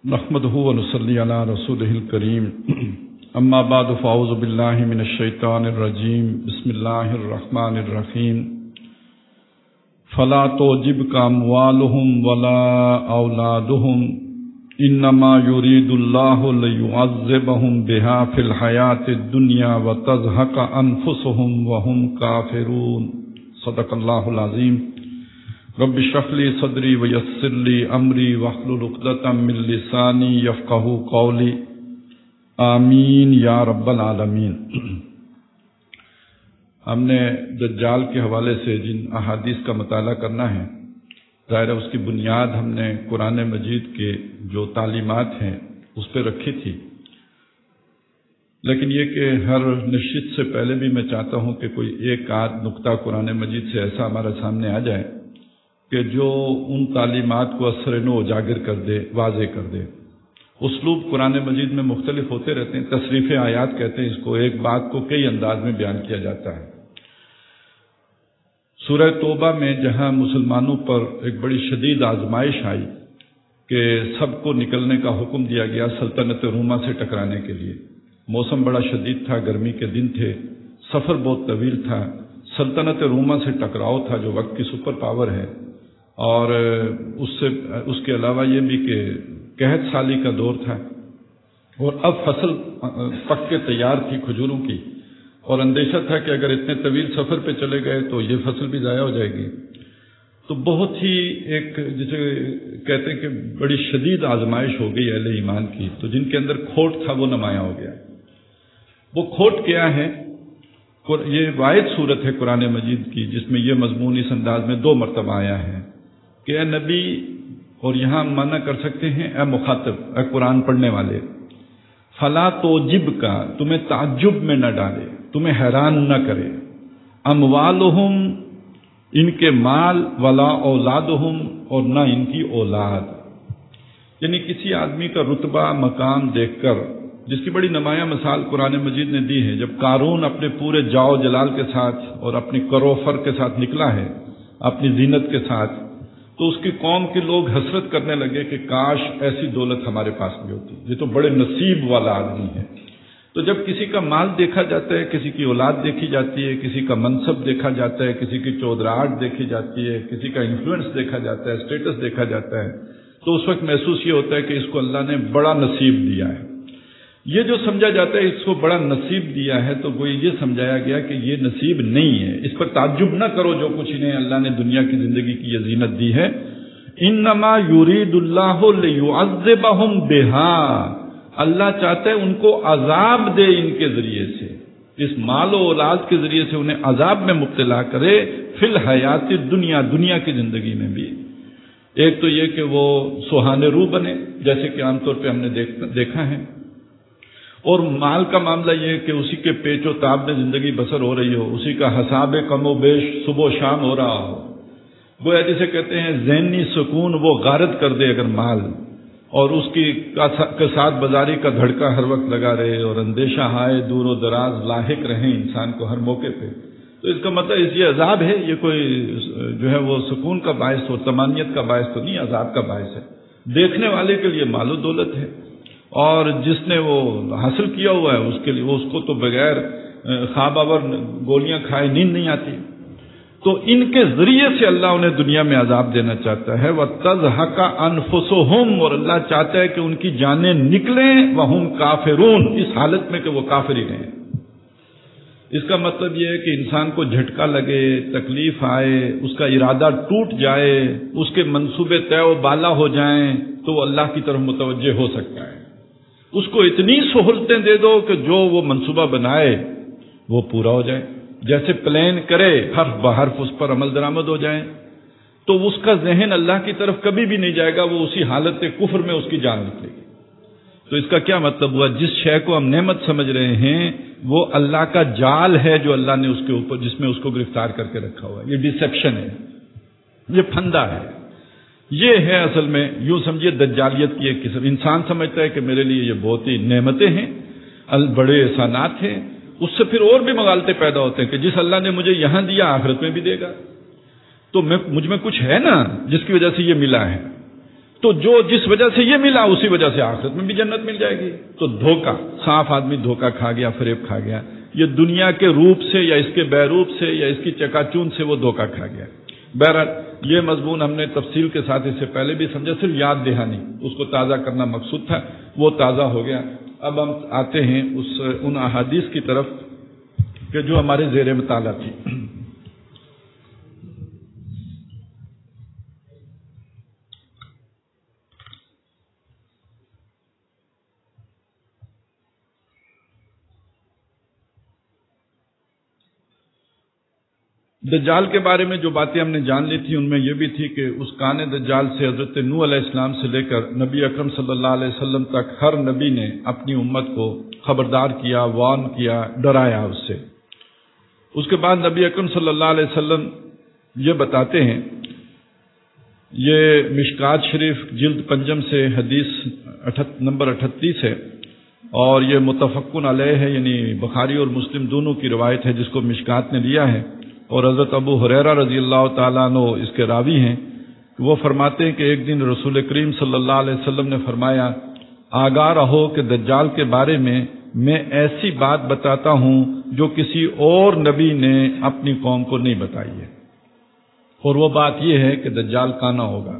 نحمده ونصلي على رسوله الكريم اما بعد فاعوذ بالله من الشيطان الرجيم بسم الله الرحمن الرحيم فلا تعجبك اموالهم ولا اولادهم انما يريد الله ليعذبهم بها في الحياة الدنيا وتزهق انفسهم وهم كافرون صدق الله العظيم رب اشرح لي صدري ويسر لي امري واحلل عقدة من لساني يفقهوا قولي آمین یا رب العالمین۔ ہم نے دجال کے حوالے سے جن احادیث کا مطالعہ کرنا ہے، ظاہر ہے اس کی بنیاد ہم نے قرآن مجید کے جو تعلیمات ہیں اس پہ رکھی تھی، لیکن یہ کہ ہر نشست سے پہلے بھی میں چاہتا ہوں کہ کوئی ایک آدھ نقطہ قرآن مجید سے ایسا ہمارے سامنے آ جائے کہ جو ان تعلیمات کو اثر نو اجاگر کر دے، واضح کر دے۔ اسلوب قرآن مجید میں مختلف ہوتے رہتے ہیں، تصریف آیات کہتے ہیں اس کو، ایک بات کو کئی انداز میں بیان کیا جاتا ہے۔ سورہ توبہ میں جہاں مسلمانوں پر ایک بڑی شدید آزمائش آئی کہ سب کو نکلنے کا حکم دیا گیا سلطنت روما سے ٹکرانے کے لیے، موسم بڑا شدید تھا، گرمی کے دن تھے، سفر بہت طویل تھا، سلطنت روما سے ٹکراؤ تھا جو وقت کی سپر پاور ہے، اور اس کے علاوہ یہ بھی کہ قحط سالی کا دور تھا، اور اب فصل پک کے تیار تھی کھجوروں کی، اور اندیشہ تھا کہ اگر اتنے طویل سفر پہ چلے گئے تو یہ فصل بھی ضائع ہو جائے گی۔ تو بہت ہی ایک جسے کہتے ہیں کہ بڑی شدید آزمائش ہو گئی اہل ایمان کی، تو جن کے اندر کھوٹ تھا وہ نمایاں ہو گیا۔ وہ کھوٹ کیا ہے؟ یہ واحد صورت ہے قرآن مجید کی جس میں یہ مضمون اس انداز میں 2 مرتبہ آیا ہے کہ اے نبی، اور یہاں معنی کر سکتے ہیں اے مخاطب، اے قرآن پڑھنے والے، فلا توجب کا، تمہیں تعجب میں نہ ڈالے، تمہیں حیران نہ کرے، اموالہم، ان کے مال، ولا اولادہم، اور نہ ان کی اولاد۔ یعنی کسی آدمی کا رتبہ مقام دیکھ کر، جس کی بڑی نمایاں مثال قرآن مجید نے دی ہے، جب قارون اپنے پورے جاؤ جلال کے ساتھ اور اپنی کرو فر کے ساتھ نکلا ہے، اپنی زینت کے ساتھ، تو اس کی قوم کے لوگ حسرت کرنے لگے کہ کاش ایسی دولت ہمارے پاس بھی ہوتی، یہ تو بڑے نصیب والا آدمی ہے۔ تو جب کسی کا مال دیکھا جاتا ہے، کسی کی اولاد دیکھی جاتی ہے، کسی کا منصب دیکھا جاتا ہے، کسی کی چودراہٹ دیکھی جاتی ہے، کسی کا انفلوئنس دیکھا جاتا ہے، اسٹیٹس دیکھا جاتا ہے، تو اس وقت محسوس یہ ہوتا ہے کہ اس کو اللہ نے بڑا نصیب دیا ہے۔ یہ جو سمجھا جاتا ہے اس کو بڑا نصیب دیا ہے، تو وہ یہ سمجھایا گیا کہ یہ نصیب نہیں ہے، اس پر تعجب نہ کرو جو کچھ انہیں اللہ نے دنیا کی زندگی کی یہ زینت دی ہے۔ انما یرید اللہ لیعذبہم بہا، اللہ چاہتا ہے ان کو عذاب دے ان کے ذریعے سے، اس مال و اولاد کے ذریعے سے انہیں عذاب میں مبتلا کرے، فی الحیات الدنیا، دنیا کی زندگی میں بھی۔ ایک تو یہ کہ وہ سوہانے روح بنے، جیسے کہ عام طور پہ ہم نے دیکھا ہے، اور مال کا معاملہ یہ ہے کہ اسی کے پیچ و تاب میں زندگی بسر ہو رہی ہو، اسی کا حساب کم و بیش صبح و شام ہو رہا ہو، گویا جسے کہتے ہیں ذہنی سکون وہ غارت کر دے اگر مال، اور اس کی کساد بازاری کا دھڑکا ہر وقت لگا رہے، اور اندیشہ ہائے دور و دراز لاحق رہیں انسان کو ہر موقع پہ، تو اس کا مطلب یہ عذاب ہے، یہ کوئی جو ہے وہ سکون کا باعث اور طمانینت کا باعث تو نہیں، عذاب کا باعث ہے۔ دیکھنے والے کے لیے مال و دولت ہے، اور جس نے وہ حاصل کیا ہوا ہے اس کے لیے، اس کو تو بغیر خواب آور گولیاں کھائے نیند نہیں آتی۔ تو ان کے ذریعے سے اللہ انہیں دنیا میں عذاب دینا چاہتا ہے، وَتَزْهَقَ أَنفُسُهُمْ، اور اللہ چاہتا ہے کہ ان کی جانیں نکلیں، وَهُمْ كَافِرُونَ، اس حالت میں کہ وہ کافر ہی رہیں۔ اس کا مطلب یہ ہے کہ انسان کو جھٹکا لگے، تکلیف آئے، اس کا ارادہ ٹوٹ جائے، اس کے منصوبے طے و بالا ہو جائیں، تو وہ اللہ کی طرف متوجہ ہو سکتا ہے۔ اس کو اتنی سہولتیں دے دو کہ جو وہ منصوبہ بنائے وہ پورا ہو جائے، جیسے پلان کرے حرف بحرف اس پر عمل درآمد ہو جائیں، تو اس کا ذہن اللہ کی طرف کبھی بھی نہیں جائے گا، وہ اسی حالت کفر میں اس کی جان نکلے گی۔ تو اس کا کیا مطلب ہوا؟ جس شے کو ہم نعمت سمجھ رہے ہیں وہ اللہ کا جال ہے جو اللہ نے اس کے اوپر، جس میں اس کو گرفتار کر کے رکھا ہوا ہے۔ یہ ڈسیپشن ہے، یہ پھندا ہے، یہ ہے اصل میں یوں سمجھیے دجالیت کی ایک قسم۔ انسان سمجھتا ہے کہ میرے لیے یہ بہت ہی نعمتیں ہیں، بڑے احسانات ہیں، اس سے پھر اور بھی مغالطے پیدا ہوتے ہیں کہ جس اللہ نے مجھے یہاں دیا آخرت میں بھی دے گا، تو مجھ میں کچھ ہے نا جس کی وجہ سے یہ ملا ہے۔ تو جو جس وجہ سے یہ ملا اسی وجہ سے آخرت میں بھی جنت مل جائے گی. تو دھوکہ، صاف آدمی دھوکہ کھا گیا، فریب کھا گیا. یہ دنیا کے روپ سے یا اس کے بہروپ سے یا اس کی چکاچون سے وہ دھوکہ کھا گیا. بہرحال یہ مضمون ہم نے تفصیل کے ساتھ اس سے پہلے بھی سمجھا، صرف یاد دہانی اس کو تازہ کرنا مقصود تھا، وہ تازہ ہو گیا. اب ہم آتے ہیں ان احادیث کی طرف کہ جو ہمارے زیر مطالعہ تھی. دجال کے بارے میں جو باتیں ہم نے جان لی تھی ان میں یہ بھی تھی کہ اس کان دجال سے حضرت نوح علیہ السلام سے لے کر نبی اکرم صلی اللہ علیہ وسلم تک ہر نبی نے اپنی امت کو خبردار کیا، وارن کیا، ڈرایا اس سے. اس کے بعد نبی اکرم صلی اللہ علیہ وسلم یہ بتاتے ہیں، یہ مشکات شریف جلد پنجم سے حدیث نمبر 38 ہے اور یہ متفقن علیہ ہے، یعنی بخاری اور مسلم دونوں کی روایت ہے جس کو مشکات نے لیا ہے. اور حضرت ابو ہریرہ رضی اللہ تعالیٰ عنہ اس کے راوی ہیں. وہ فرماتے ہیں کہ ایک دن رسول کریم صلی اللہ علیہ وسلم نے فرمایا، آگاہ رہو کہ دجال کے بارے میں ایسی بات بتاتا ہوں جو کسی اور نبی نے اپنی قوم کو نہیں بتائی ہے. اور وہ بات یہ ہے کہ دجال کانا ہوگا.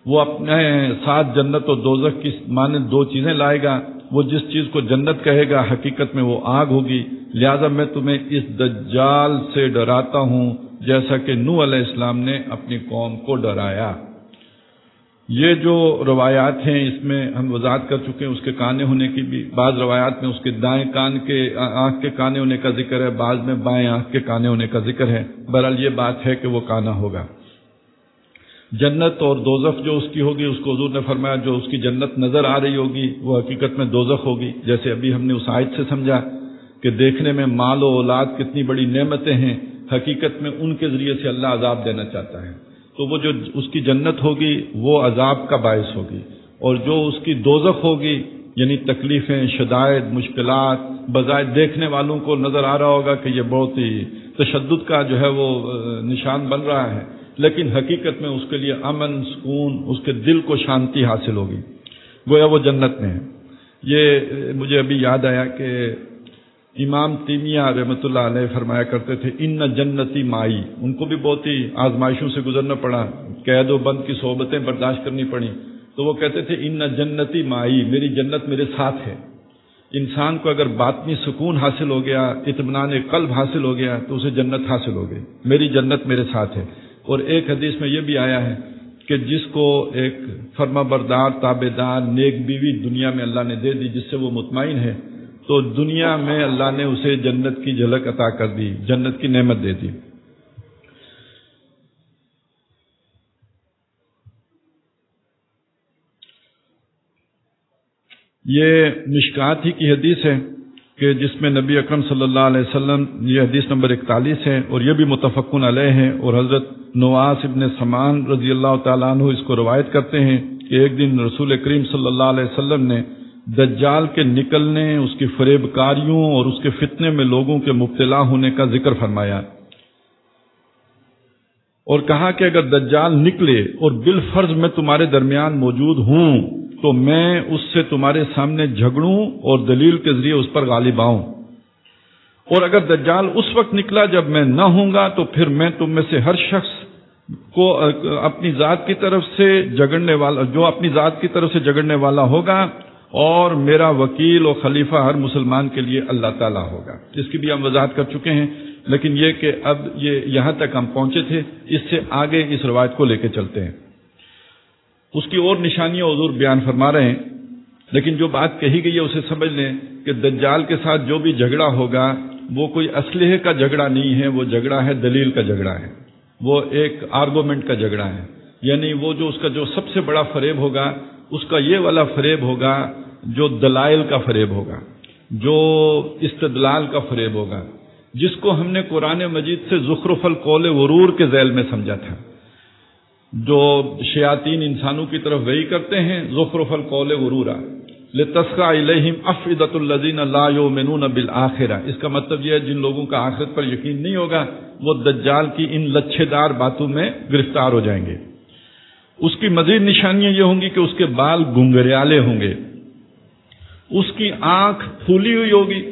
وہ اپنے ساتھ جنت و دوزخ کی مانند دو چیزیں لائے گا. وہ جس چیز کو جنت کہے گا حقیقت میں وہ آگ ہوگی. لہذا میں تمہیں اس دجال سے ڈراتا ہوں جیسا کہ نوح علیہ السلام نے اپنی قوم کو ڈرایا. یہ جو روایات ہیں اس میں ہم وضاحت کر چکے ہیں اس کے کانے ہونے کی بھی. بعض روایات میں اس کے دائیں کان کے آنکھ کے کانے ہونے کا ذکر ہے، بعض میں بائیں آنکھ کے کانے ہونے کا ذکر ہے. بہرحال یہ بات ہے کہ وہ کانا ہوگا. جنت اور دوزخ جو اس کی ہوگی اس کو حضور نے فرمایا جو اس کی جنت نظر آ رہی ہوگی وہ حقیقت میں دوزخ ہوگی. جیسے ابھی ہم نے اس آیت سے سمجھا کہ دیکھنے میں مال و اولاد کتنی بڑی نعمتیں ہیں، حقیقت میں ان کے ذریعے سے اللہ عذاب دینا چاہتا ہے. تو وہ جو اس کی جنت ہوگی وہ عذاب کا باعث ہوگی، اور جو اس کی دوزخ ہوگی یعنی تکلیفیں، شدائد، مشکلات، بظاہر دیکھنے والوں کو نظر آ رہا ہوگا کہ یہ بہت ہی تشدد کا جو ہے وہ نشان بن رہا ہے، لیکن حقیقت میں اس کے لیے امن، سکون، اس کے دل کو شانتی حاصل ہوگی، گویا وہ جنت میں ہے. یہ مجھے ابھی یاد آیا کہ امام تیمیہ رحمۃ اللہ علیہ فرمایا کرتے تھے ان جنتی مائی. ان کو بھی بہت ہی آزمائشوں سے گزرنا پڑا، قید و بند کی صحبتیں برداشت کرنی پڑی. تو وہ کہتے تھے ان جنتی مائی، میری جنت میرے ساتھ ہے. انسان کو اگر باطنی سکون حاصل ہو گیا، اطمینان قلب حاصل ہو گیا تو اسے جنت حاصل ہو گئی. میری جنت میرے ساتھ ہے. اور ایک حدیث میں یہ بھی آیا ہے کہ جس کو ایک فرما بردار، تابع دار، نیک بیوی دنیا میں اللہ نے دے دی جس سے وہ مطمئن ہے، تو دنیا میں اللہ نے اسے جنت کی جھلک عطا کر دی، جنت کی نعمت دے دی. یہ مشکات ہی کی حدیث ہے کہ جس میں نبی اکرم صلی اللہ علیہ وسلم، یہ حدیث نمبر 41 ہے اور یہ بھی متفقن علیہ ہے. اور حضرت نواس ابن سمان رضی اللہ تعالیٰ عنہ اس کو روایت کرتے ہیں کہ ایک دن رسول کریم صلی اللہ علیہ وسلم نے دجال کے نکلنے، اس کی فریب کاریوں اور اس کے فتنے میں لوگوں کے مبتلا ہونے کا ذکر فرمایا اور کہا کہ اگر دجال نکلے اور بالفرض میں تمہارے درمیان موجود ہوں تو میں اس سے تمہارے سامنے جھگڑوں اور دلیل کے ذریعے اس پر غالب آؤں، اور اگر دجال اس وقت نکلا جب میں نہ ہوں گا تو پھر میں تم میں سے ہر شخص کو اپنی ذات کی طرف سے جھگڑنے والا، جو اپنی ذات کی طرف سے جھگڑنے والا ہوگا، اور میرا وکیل اور خلیفہ ہر مسلمان کے لیے اللہ تعالیٰ ہوگا. اس کی بھی ہم وضاحت کر چکے ہیں، لیکن یہ کہ اب یہ یہاں تک ہم پہنچے تھے، اس سے آگے اس روایت کو لے کے چلتے ہیں. اس کی اور نشانیاں حضور بیان فرما رہے ہیں، لیکن جو بات کہی گئی ہے اسے سمجھ لیں کہ دجال کے ساتھ جو بھی جھگڑا ہوگا وہ کوئی اسلحے کا جھگڑا نہیں ہے، وہ جھگڑا ہے دلیل کا جھگڑا ہے، وہ ایک آرگومنٹ کا جھگڑا ہے. یعنی وہ جو اس کا جو سب سے بڑا فریب ہوگا اس کا یہ والا فریب ہوگا جو دلائل کا فریب ہوگا، جو استدلال کا فریب ہوگا، جس کو ہم نے قرآن مجید سے زخرف القول غرور کے ذیل میں سمجھا تھا. جو شیاطین انسانوں کی طرف وحی کرتے ہیں زخرف القول غرورا لتسخا الیہم افئدۃ الذین لا یؤمنون بالآخرہ. اس کا مطلب یہ ہے جن لوگوں کا آخرت پر یقین نہیں ہوگا وہ دجال کی ان لچھے دار باتوں میں گرفتار ہو جائیں گے. اس کی مزید نشانیاں یہ ہوں گی کہ اس کے بال گنگریالے ہوں گے، اس کی آنکھ پھولی ہوئی ہوگی،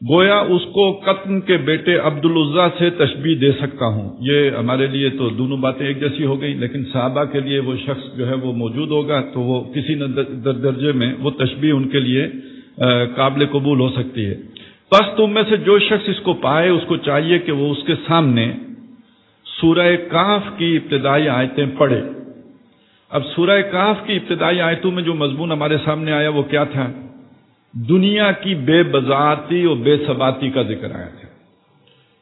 گویا اس کو قطن کے بیٹے عبدالعزیٰ سے تشبیہ دے سکتا ہوں۔ یہ ہمارے لیے تو دونوں باتیں ایک جیسی ہو گئی، لیکن صحابہ کے لیے وہ شخص جو ہے وہ موجود ہوگا تو وہ کسی نہ درجے میں وہ تشبیہ ان کے لیے قابل قبول ہو سکتی ہے۔ پس تم میں سے جو شخص اس کو پائے اس کو چاہیے کہ وہ اس کے سامنے سورہ کہف کی ابتدائی آیتیں پڑھے۔ اب سورہ کہف کی ابتدائی آیتوں میں جو مضمون ہمارے سامنے آیا وہ کیا تھا؟ دنیا کی بے بذاتی اور بے ثباتی کا ذکر آیا تھا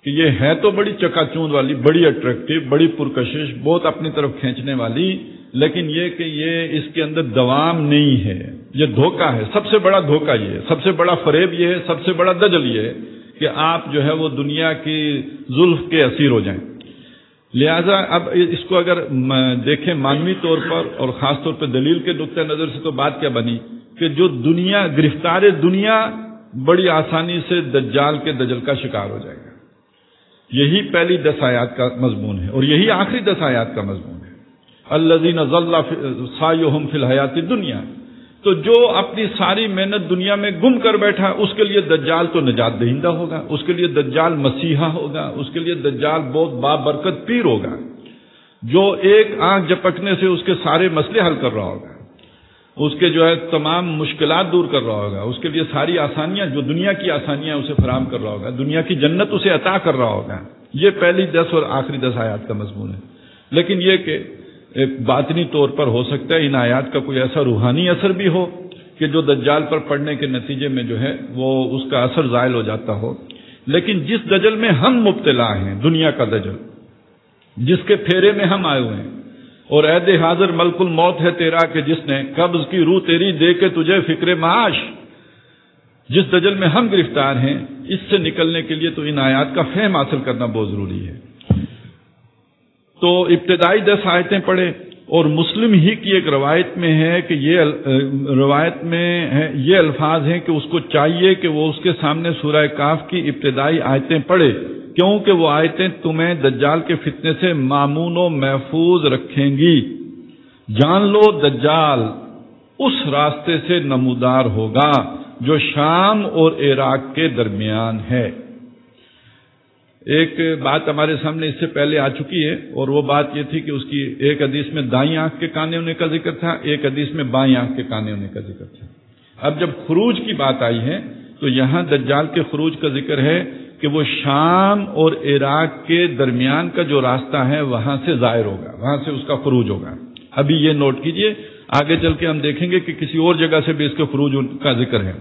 کہ یہ ہے تو بڑی چکا چوند والی، بڑی اٹریکٹیو، بڑی پرکشش، بہت اپنی طرف کھینچنے والی، لیکن یہ کہ یہ اس کے اندر دوام نہیں ہے، یہ دھوکہ ہے۔ سب سے بڑا دھوکہ یہ ہے، سب سے بڑا فریب یہ ہے، سب سے بڑا دجل یہ ہے کہ آپ جو ہے وہ دنیا کی زلف کے اسیر ہو جائیں۔ لہذا اب اس کو اگر دیکھیں مانوی طور پر اور خاص طور پہ دلیل کے نقطہ نظر سے تو بات کیا بنی کہ جو دنیا گرفتار دنیا بڑی آسانی سے دجال کے دجل کا شکار ہو جائے گا۔ یہی پہلی 10 آیات کا مضمون ہے اور یہی آخری 10 آیات کا مضمون ہے۔ الذین ضل سعیہم فی الحیات الدنیا، تو جو اپنی ساری محنت دنیا میں گم کر بیٹھا اس کے لیے دجال تو نجات دہندہ ہوگا، اس کے لیے دجال مسیحا ہوگا، اس کے لیے دجال بہت بابرکت پیر ہوگا جو ایک آنکھ جھپکنے سے اس کے سارے مسئلے حل کر رہا ہوگا، اس کے جو ہے تمام مشکلات دور کر رہا ہوگا، اس کے لیے ساری آسانیاں جو دنیا کی آسانیاں اسے فراہم کر رہا ہوگا، دنیا کی جنت اسے عطا کر رہا ہوگا۔ یہ پہلی 10 اور آخری 10 آیات کا مضمون ہے۔ لیکن یہ کہ ایک باطنی طور پر ہو سکتا ہے ان آیات کا کوئی ایسا روحانی اثر بھی ہو کہ جو دجال پر پڑنے کے نتیجے میں جو ہے وہ اس کا اثر زائل ہو جاتا ہو۔ لیکن جس دجل میں ہم مبتلا ہیں، دنیا کا دجل جس کے پھیرے میں ہم آئے ہوئے ہیں، اور عہد حاضر ملک الموت ہے تیرا کہ جس نے قبض کی روح تیری دے کے تجھے فکر معاش، جس دجل میں ہم گرفتار ہیں اس سے نکلنے کے لیے تو ان آیات کا فہم حاصل کرنا بہت ضروری ہے۔ تو ابتدائی 10 آیتیں پڑھے، اور مسلم ہی کی ایک روایت میں ہے کہ یہ الفاظ ہیں کہ اس کو چاہیے کہ وہ اس کے سامنے سورہ کہف کی ابتدائی آیتیں پڑھے، کیونکہ وہ آیتیں تمہیں دجال کے فتنے سے مامون و محفوظ رکھیں گی۔ جان لو دجال اس راستے سے نمودار ہوگا جو شام اور عراق کے درمیان ہے۔ ایک بات ہمارے سامنے اس سے پہلے آ چکی ہے، اور وہ بات یہ تھی کہ اس کی ایک حدیث میں دائیں آنکھ کے کانے ہونے کا ذکر تھا، ایک حدیث میں بائیں آنکھ کے کانے ہونے کا ذکر تھا۔ اب جب خروج کی بات آئی ہے تو یہاں دجال کے خروج کا ذکر ہے کہ وہ شام اور عراق کے درمیان کا جو راستہ ہے وہاں سے ظاہر ہوگا، وہاں سے اس کا خروج ہوگا۔ ابھی یہ نوٹ کیجئے، آگے چل کے ہم دیکھیں گے کہ کسی اور جگہ سے بھی اس کے خروج کا ذکر ہے۔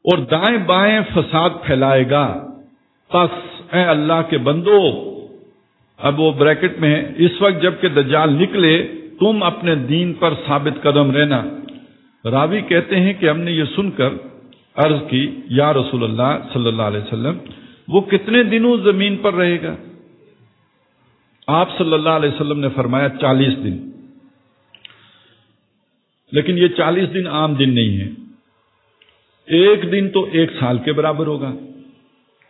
اور دائیں بائیں فساد پھیلائے گا، پس اے اللہ کے بندو، اب وہ بریکٹ میں ہے، اس وقت جب کہ دجال نکلے تم اپنے دین پر ثابت قدم رہنا۔ راوی کہتے ہیں کہ ہم نے یہ سن کر عرض کی یا رسول اللہ صلی اللہ علیہ وسلم وہ کتنے دنوں زمین پر رہے گا؟ آپ صلی اللہ علیہ وسلم نے فرمایا 40 دن۔ لیکن یہ 40 دن عام دن نہیں ہے، ایک دن تو 1 سال کے برابر ہوگا،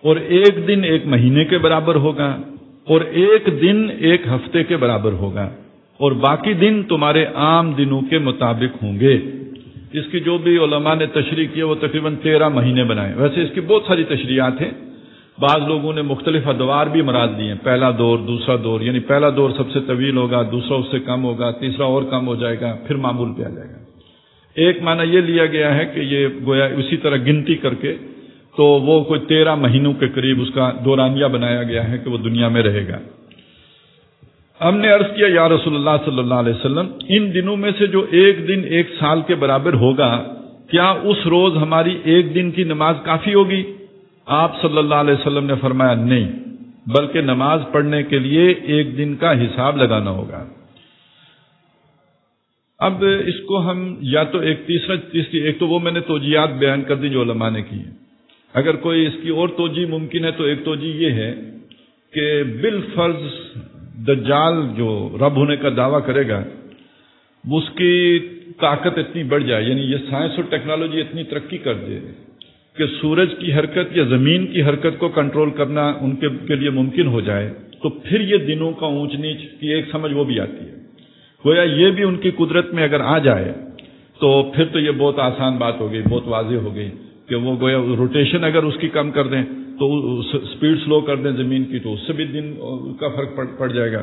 اور ایک دن 1 مہینے کے برابر ہوگا، اور ایک دن 1 ہفتے کے برابر ہوگا، اور باقی دن تمہارے عام دنوں کے مطابق ہوں گے۔ اس کی جو بھی علماء نے تشریح کی ہے وہ تقریباً 13 مہینے بنائے۔ ویسے اس کی بہت ساری تشریحات ہیں، بعض لوگوں نے مختلف ادوار بھی مراد دیے ہیں، پہلا دور، دوسرا دور، یعنی پہلا دور سب سے طویل ہوگا، دوسرا اس سے کم ہوگا، تیسرا اور کم ہو جائے گا، پھر معمول پہ آ جائے گا۔ ایک معنی یہ لیا گیا ہے کہ یہ گویا اسی طرح گنتی کر کے تو وہ کوئی 13 مہینوں کے قریب اس کا دورانیہ بنایا گیا ہے کہ وہ دنیا میں رہے گا۔ ہم نے عرض کیا یا رسول اللہ صلی اللہ علیہ وسلم ان دنوں میں سے جو ایک دن 1 سال کے برابر ہوگا، کیا اس روز ہماری ایک دن کی نماز کافی ہوگی؟ آپ صلی اللہ علیہ وسلم نے فرمایا نہیں، بلکہ نماز پڑھنے کے لیے ایک دن کا حساب لگانا ہوگا۔ اب اس کو ہم یا تو ایک تو وہ میں نے توجیہات بیان کر دی جو علماء نے کی ہیں، اگر کوئی اس کی اور توجیہ ممکن ہے تو ایک توجیہ یہ ہے کہ بالفرض دجال جو رب ہونے کا دعویٰ کرے گا اس کی طاقت اتنی بڑھ جائے، یعنی یہ سائنس اور ٹیکنالوجی اتنی ترقی کر دے کہ سورج کی حرکت یا زمین کی حرکت کو کنٹرول کرنا ان کے لیے ممکن ہو جائے تو پھر یہ دنوں کا اونچ نیچ کی ایک سمجھ وہ بھی آتی ہے. گویا یہ بھی ان کی قدرت میں اگر آ جائے تو پھر تو یہ بہت آسان بات ہو گئی، بہت واضح ہو گئی کہ وہ گویا روٹیشن اگر اس کی کم کر دیں تو سپیڈ سلو کر دیں زمین کی تو اس سے بھی دن کا فرق پڑ جائے گا.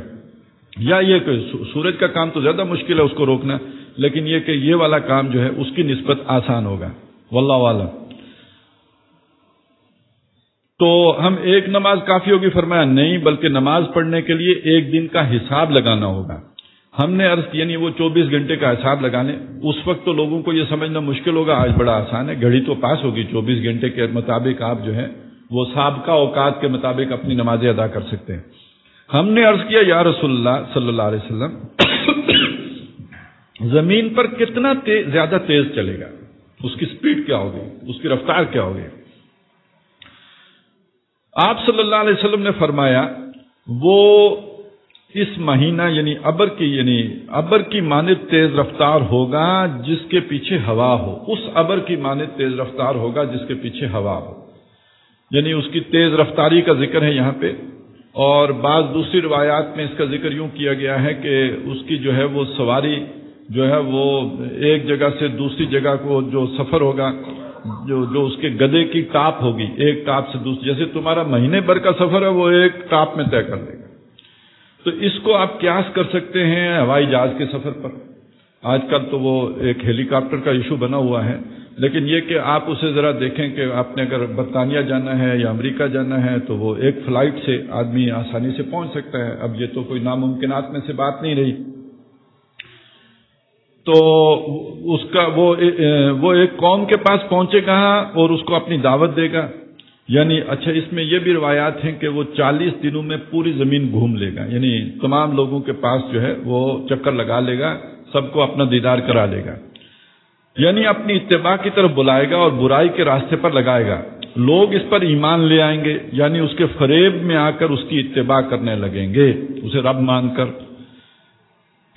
یا یہ کہ سورج کا کام تو زیادہ مشکل ہے اس کو روکنا، لیکن یہ کہ یہ والا کام جو ہے اس کی نسبت آسان ہوگا. واللہ اعلم. تو ہم ایک نماز کافی ہوگی؟ فرمایا نہیں، بلکہ نماز پڑھنے کے لیے ایک دن کا حساب لگانا ہوگا. ہم نے عرض کی یعنی وہ 24 گھنٹے کا حساب لگانے، اس وقت تو لوگوں کو یہ سمجھنا مشکل ہوگا، آج بڑا آسان ہے، گھڑی تو پاس ہوگی، 24 گھنٹے کے مطابق آپ جو ہے وہ سابقہ اوقات کے مطابق اپنی نمازیں ادا کر سکتے ہیں. ہم نے عرض کیا یا رسول اللہ صلی اللہ علیہ وسلم زمین پر کتنا زیادہ تیز چلے گا، اس کی سپیڈ کیا ہوگی، اس کی رفتار کیا ہوگی؟ آپ صلی اللہ علیہ وسلم نے فرمایا وہ اس مہینہ یعنی ابر کی مانند تیز رفتار ہوگا جس کے پیچھے ہوا ہو. اس ابر کی مانند تیز رفتار ہوگا جس کے پیچھے ہوا ہو، یعنی اس کی تیز رفتاری کا ذکر ہے یہاں پہ. اور بعض دوسری روایات میں اس کا ذکر یوں کیا گیا ہے کہ اس کی جو ہے وہ سواری جو ہے وہ ایک جگہ سے دوسری جگہ کو جو سفر ہوگا، جو اس کے گدے کی ٹاپ ہوگی، ایک ٹاپ سے دوسری، جیسے تمہارا مہینے بھر کا سفر ہے وہ ایک ٹاپ میں طے کر لے گا. تو اس کو آپ قیاس کر سکتے ہیں ہوائی جہاز کے سفر پر. آج کل تو وہ ایک ہیلی کاپٹر کا ایشو بنا ہوا ہے، لیکن یہ کہ آپ اسے ذرا دیکھیں کہ آپ نے اگر برطانیہ جانا ہے یا امریکہ جانا ہے تو وہ ایک فلائٹ سے آدمی آسانی سے پہنچ سکتا ہے. اب یہ تو کوئی ناممکنات میں سے بات نہیں رہی. تو اس کا وہ ایک قوم کے پاس پہنچے گا اور اس کو اپنی دعوت دے گا. یعنی اچھا اس میں یہ بھی روایات ہیں کہ وہ 40 دنوں میں پوری زمین گھوم لے گا، یعنی تمام لوگوں کے پاس جو ہے وہ چکر لگا لے گا، سب کو اپنا دیدار کرا لے گا. یعنی اپنی اتباع کی طرف بلائے گا اور برائی کے راستے پر لگائے گا. لوگ اس پر ایمان لے آئیں گے، یعنی اس کے فریب میں آ کر اس کی اتباع کرنے لگیں گے اسے رب مان کر.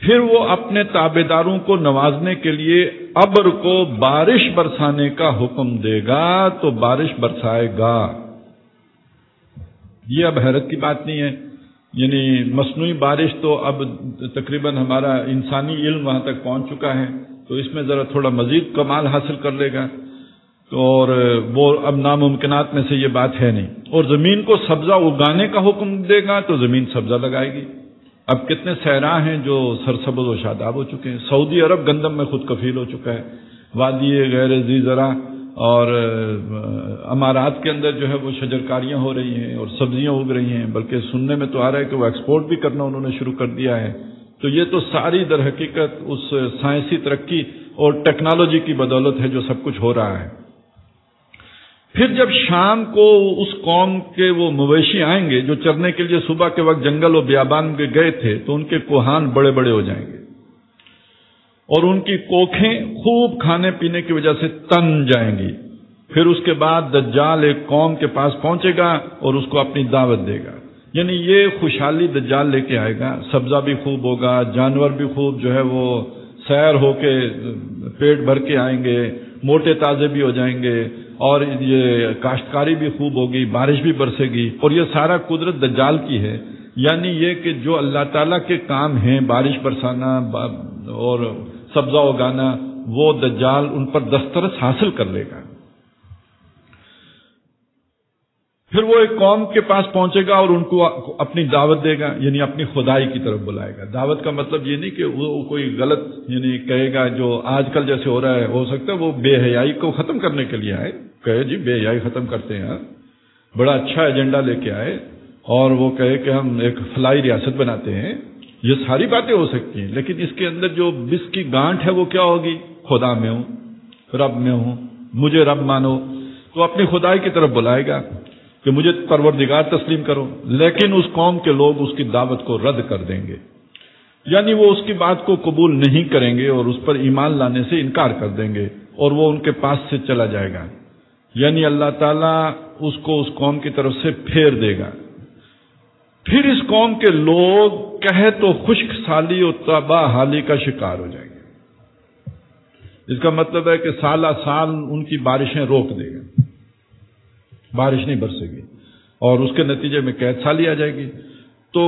پھر وہ اپنے تابعداروں کو نوازنے کے لیے ابر کو بارش برسانے کا حکم دے گا تو بارش برسائے گا. یہ اب حیرت کی بات نہیں ہے، یعنی مصنوعی بارش تو اب تقریباً ہمارا انسانی علم وہاں تک پہنچ چکا ہے، تو اس میں ذرا تھوڑا مزید کمال حاصل کر لے گا. اور وہ اب ناممکنات میں سے یہ بات ہے نہیں. اور زمین کو سبزہ اگانے کا حکم دے گا تو زمین سبزہ لگائے گی. اب کتنے صحرا ہیں جو سرسبز و شاداب ہو چکے ہیں. سعودی عرب گندم میں خود کفیل ہو چکا ہے، وادی غیر ذی زرع اور امارات کے اندر جو ہے وہ شجرکاریاں ہو رہی ہیں اور سبزیاں اگ رہی ہیں، بلکہ سننے میں تو آ رہا ہے کہ وہ ایکسپورٹ بھی کرنا انہوں نے شروع کر دیا ہے. تو یہ تو ساری در حقیقت اس سائنسی ترقی اور ٹیکنالوجی کی بدولت ہے جو سب کچھ ہو رہا ہے. پھر جب شام کو اس قوم کے وہ مویشی آئیں گے جو چرنے کے لیے صبح کے وقت جنگل و بیابان میں گئے تھے، تو ان کے کوہان بڑے بڑے ہو جائیں گے اور ان کی کوکھیں خوب کھانے پینے کی وجہ سے تن جائیں گی. پھر اس کے بعد دجال ایک قوم کے پاس پہنچے گا اور اس کو اپنی دعوت دے گا. یعنی یہ خوشحالی دجال لے کے آئے گا، سبزہ بھی خوب ہوگا، جانور بھی خوب جو ہے وہ سیر ہو کے پیٹ بھر کے آئیں گے، موٹے تازے بھی ہو جائیں گے، اور یہ کاشتکاری بھی خوب ہوگی، بارش بھی برسے گی. اور یہ سارا قدرت دجال کی ہے. یعنی یہ کہ جو اللہ تعالیٰ کے کام ہیں، بارش برسانا اور سبزہ اگانا، وہ دجال ان پر دسترس حاصل کر لے گا. پھر وہ ایک قوم کے پاس پہنچے گا اور ان کو اپنی دعوت دے گا، یعنی اپنی خدائی کی طرف بلائے گا. دعوت کا مطلب یہ نہیں کہ وہ کوئی غلط یعنی کہے گا جو آج کل جیسے ہو رہا ہے. ہو سکتا ہے وہ بے حیائی کو ختم کرنے کے لیے آئے، کہے جی بے حیائی ختم کرتے ہیں، بڑا اچھا ایجنڈا لے کے آئے اور وہ کہے کہ ہم ایک فلاحی ریاست بناتے ہیں. یہ ساری باتیں ہو سکتی ہیں، لیکن اس کے اندر جو بس کی گانٹھ ہے وہ کیا ہوگی؟ خدا میں ہوں، رب میں ہوں، مجھے رب مانو. تو اپنی خدائی کی طرف بلائے گا کہ مجھے پروردگار تسلیم کرو. لیکن اس قوم کے لوگ اس کی دعوت کو رد کر دیں گے، یعنی وہ اس کی بات کو قبول نہیں کریں گے اور اس پر ایمان لانے سے انکار کر دیں گے اور وہ ان کے پاس سے چلا جائے گا. یعنی اللہ تعالیٰ اس کو اس قوم کی طرف سے پھیر دے گا. پھر اس قوم کے لوگ کہے تو خشک سالی اور تباہ حالی کا شکار ہو جائیں گے. اس کا مطلب ہے کہ سالہ سال ان کی بارشیں روک دے گا. بارش نہیں برسے گی اور اس کے نتیجے میں قحط سالی آ جائے گی. تو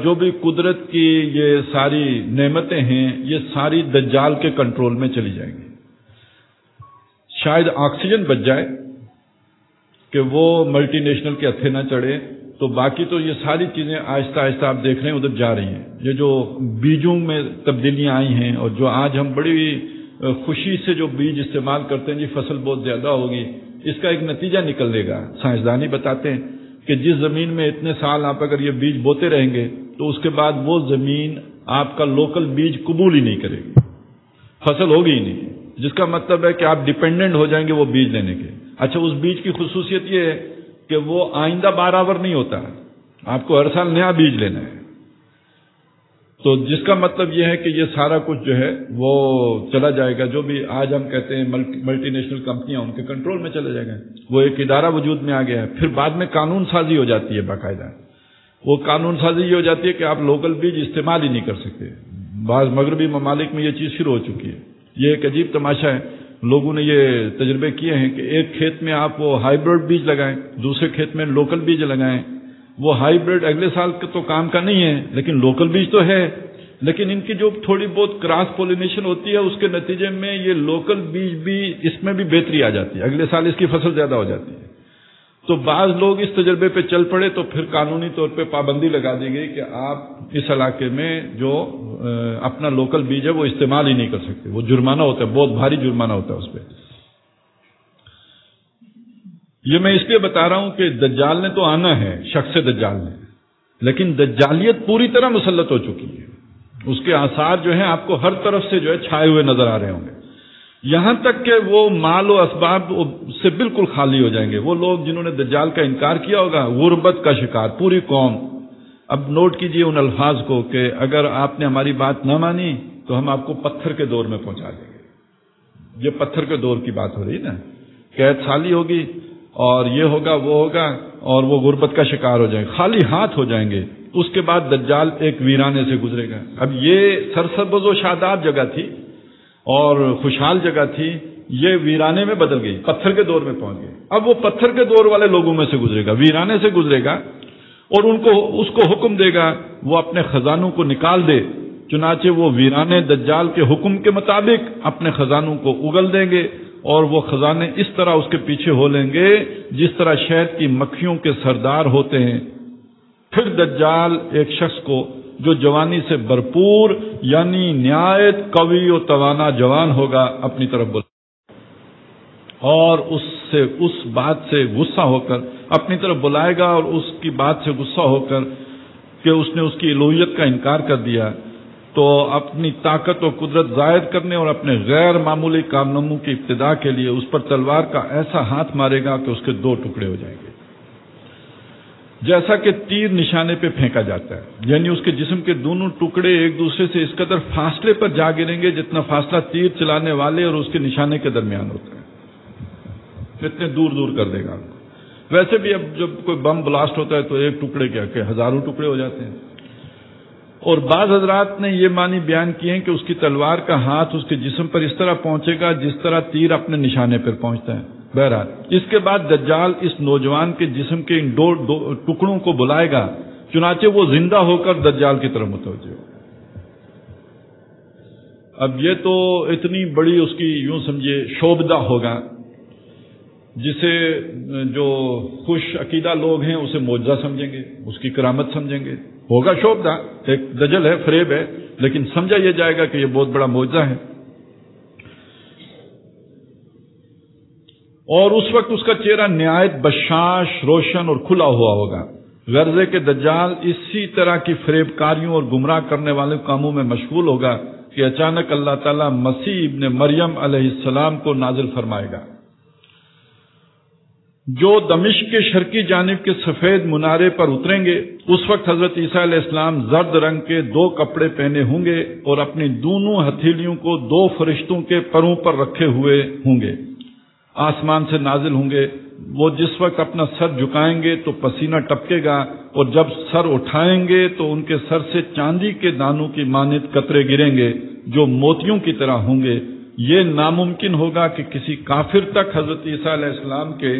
جو بھی قدرت کی یہ ساری نعمتیں ہیں یہ ساری دجال کے کنٹرول میں چلی جائیں گی. شاید آکسیجن بچ جائے کہ وہ ملٹی نیشنل کے ہتھے نہ چڑھے، تو باقی تو یہ ساری چیزیں آہستہ آہستہ آپ دیکھ رہے ہیں ادھر جا رہی ہیں. یہ جو بیجوں میں تبدیلیاں آئی ہیں اور جو آج ہم بڑی خوشی سے جو بیج استعمال کرتے ہیں، جی فصل بہت زیادہ ہوگی، اس کا ایک نتیجہ نکلے گا. سائنسدان ہی بتاتے ہیں کہ جس زمین میں اتنے سال آپ اگر یہ بیج بوتے رہیں گے تو اس کے بعد وہ زمین آپ کا لوکل بیج قبول ہی نہیں کرے گی، فصل ہوگی ہی نہیں، جس کا مطلب ہے کہ آپ ڈیپینڈنٹ ہو جائیں گے وہ بیج لینے کے. اچھا، اس بیج کی خصوصیت یہ ہے کہ وہ آئندہ بارآور نہیں ہوتا، آپ کو ہر سال نیا بیج لینا ہے. تو جس کا مطلب یہ ہے کہ یہ سارا کچھ جو ہے وہ چلا جائے گا. جو بھی آج ہم کہتے ہیں ملٹی نیشنل کمپنیاں، ان کے کنٹرول میں چلے جائے گا. وہ ایک ادارہ وجود میں آ گیا ہے. پھر بعد میں قانون سازی ہو جاتی ہے باقاعدہ. وہ قانون سازی یہ ہو جاتی ہے کہ آپ لوکل بیج استعمال ہی نہیں کر سکتے. بعض مغربی ممالک میں یہ چیز شروع ہو چکی ہے. یہ ایک عجیب تماشا ہے. لوگوں نے یہ تجربے کیے ہیں کہ ایک کھیت میں آپ وہ ہائیبرڈ بیج لگائیں، دوسرے کھیت میں لوکل بیج لگائیں. وہ ہائیبرڈ اگلے سال تو کام کا نہیں ہے لیکن لوکل بیج تو ہے. لیکن ان کی جو تھوڑی بہت کراس پولینیشن ہوتی ہے اس کے نتیجے میں یہ لوکل بیج بھی اس میں بھی بہتری آ جاتی ہے، اگلے سال اس کی فصل زیادہ ہو جاتی ہے. تو بعض لوگ اس تجربے پہ چل پڑے تو پھر قانونی طور پہ پابندی لگا دی گئی کہ آپ اس علاقے میں جو اپنا لوکل بیج ہے وہ استعمال ہی نہیں کر سکتے. وہ جرمانہ ہوتا ہے، بہت بھاری جرمانہ ہوتا ہے اس پہ. یہ میں اس لیے بتا رہا ہوں کہ دجال نے تو آنا ہے، شخص دجال نے، لیکن دجالیت پوری طرح مسلط ہو چکی ہے. اس کے آثار جو ہیں آپ کو ہر طرف سے جو ہے چھائے ہوئے نظر آ رہے ہوں گے، یہاں تک کہ وہ مال و اسباب سے بالکل خالی ہو جائیں گے. وہ لوگ جنہوں نے دجال کا انکار کیا ہوگا، غربت کا شکار پوری قوم. اب نوٹ کیجئے ان الفاظ کو کہ اگر آپ نے ہماری بات نہ مانی تو ہم آپ کو پتھر کے دور میں پہنچا دیں گے. یہ پتھر کے دور کی بات ہو رہی نا. قحط سالی ہوگی اور یہ ہوگا وہ ہوگا اور وہ غربت کا شکار ہو جائیں گے، خالی ہاتھ ہو جائیں گے. اس کے بعد دجال ایک ویرانے سے گزرے گا. اب یہ سرسبز و شاداب جگہ تھی اور خوشحال جگہ تھی، یہ ویرانے میں بدل گئی، پتھر کے دور میں پہنچ گئی. اب وہ پتھر کے دور والے لوگوں میں سے گزرے گا، ویرانے سے گزرے گا اور اس کو حکم دے گا وہ اپنے خزانوں کو نکال دے. چنانچہ وہ ویرانے دجال کے حکم کے مطابق اپنے خزانوں کو اگل دیں گے اور وہ خزانے اس طرح اس کے پیچھے ہو لیں گے جس طرح شہد کی مکھیوں کے سردار ہوتے ہیں. پھر دجال ایک شخص کو جو جوانی سے بھرپور یعنی نہایت قوی و توانا جوان ہوگا اپنی طرف بلائے اور اس بات سے غصہ ہو کر اپنی طرف بلائے گا اور اس کی بات سے غصہ ہو کر کہ اس نے اس کی الوہیت کا انکار کر دیا تو اپنی طاقت و قدرت ظاہر کرنے اور اپنے غیر معمولی کارناموں کی ابتدا کے لیے اس پر تلوار کا ایسا ہاتھ مارے گا کہ اس کے 2 ٹکڑے ہو جائیں گے، جیسا کہ تیر نشانے پہ پھینکا جاتا ہے. یعنی اس کے جسم کے دونوں ٹکڑے ایک دوسرے سے اس قدر فاصلے پر جا گریں گے جتنا فاصلہ تیر چلانے والے اور اس کے نشانے کے درمیان ہوتا ہے. اتنے دور دور کر دے گا آپ کو. ویسے بھی اب جب کوئی بم بلاسٹ ہوتا ہے تو ایک ٹکڑے کیا کہ ہزاروں ٹکڑے ہو جاتے ہیں. اور بعض حضرات نے یہ معنی بیان کیے ہیں کہ اس کی تلوار کا ہاتھ اس کے جسم پر اس طرح پہنچے گا جس طرح تیر اپنے نشانے پر پہنچتا ہے. بہرحال اس کے بعد دجال اس نوجوان کے جسم کے ان 2 ٹکڑوں کو بلائے گا، چنانچہ وہ زندہ ہو کر دجال کی طرف متوجہ ہو. اب یہ تو اتنی بڑی اس کی یوں سمجھے شوبدہ ہوگا جسے جو خوش عقیدہ لوگ ہیں اسے معجزہ سمجھیں گے، اس کی کرامت سمجھیں گے. ہوگا شوبدہ، ایک دجل ہے، فریب ہے، لیکن سمجھا یہ جائے گا کہ یہ بہت بڑا معجزہ ہے. اور اس وقت اس کا چہرہ نہایت بشاش، روشن اور کھلا ہوا ہوگا. غرض ہے کہ دجال اسی طرح کی فریب کاریوں اور گمراہ کرنے والے کاموں میں مشغول ہوگا کہ اچانک اللہ تعالیٰ مسیح ابن مریم علیہ السلام کو نازل فرمائے گا، جو دمشق کے شرقی جانب کے سفید منارے پر اتریں گے. اس وقت حضرت عیسیٰ علیہ السلام زرد رنگ کے 2 کپڑے پہنے ہوں گے اور اپنی دونوں ہتھیلیوں کو 2 فرشتوں کے پروں پر رکھے ہوئے ہوں گے. آسمان سے نازل ہوں گے. وہ جس وقت اپنا سر جھکائیں گے تو پسینہ ٹپکے گا اور جب سر اٹھائیں گے تو ان کے سر سے چاندی کے دانوں کی مانند قطرے گریں گے جو موتیوں کی طرح ہوں گے. یہ ناممکن ہوگا کہ کسی کافر تک حضرت عیسیٰ علیہ السلام کے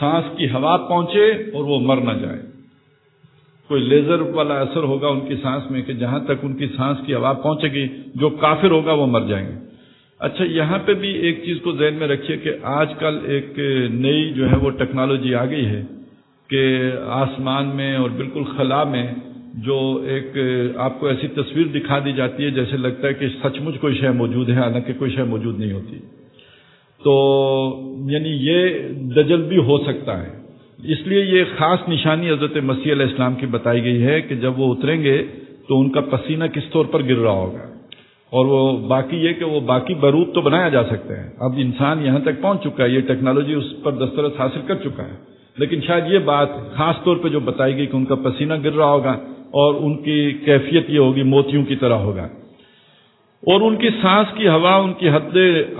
سانس کی ہوا پہنچے اور وہ مر نہ جائے. کوئی لیزر والا اثر ہوگا ان کی سانس میں کہ جہاں تک ان کی سانس کی ہوا پہنچے گی جو کافر ہوگا وہ مر جائیں گے. اچھا، یہاں پہ بھی ایک چیز کو ذہن میں رکھیے کہ آج کل ایک نئی جو ہے وہ ٹیکنالوجی آ گئی ہے کہ آسمان میں اور بالکل خلا میں جو ایک آپ کو ایسی تصویر دکھا دی جاتی ہے جیسے لگتا ہے کہ سچ مچ کوئی شے موجود ہے، حالانکہ کوئی شے موجود نہیں ہوتی. تو یعنی یہ دجل بھی ہو سکتا ہے. اس لیے یہ خاص نشانی حضرت مسیح علیہ السلام کی بتائی گئی ہے کہ جب وہ اتریں گے تو ان کا پسینہ کس طور پر گر رہا ہوگا. اور وہ باقی یہ کہ وہ باقی بارود تو بنایا جا سکتا ہے. اب انسان یہاں تک پہنچ چکا ہے، یہ ٹیکنالوجی اس پر دسترس حاصل کر چکا ہے، لیکن شاید یہ بات خاص طور پہ جو بتائی گئی کہ ان کا پسینہ گر رہا ہوگا اور ان کی کیفیت یہ ہوگی موتیوں کی طرح ہوگا، اور ان کی سانس کی ہوا ان کی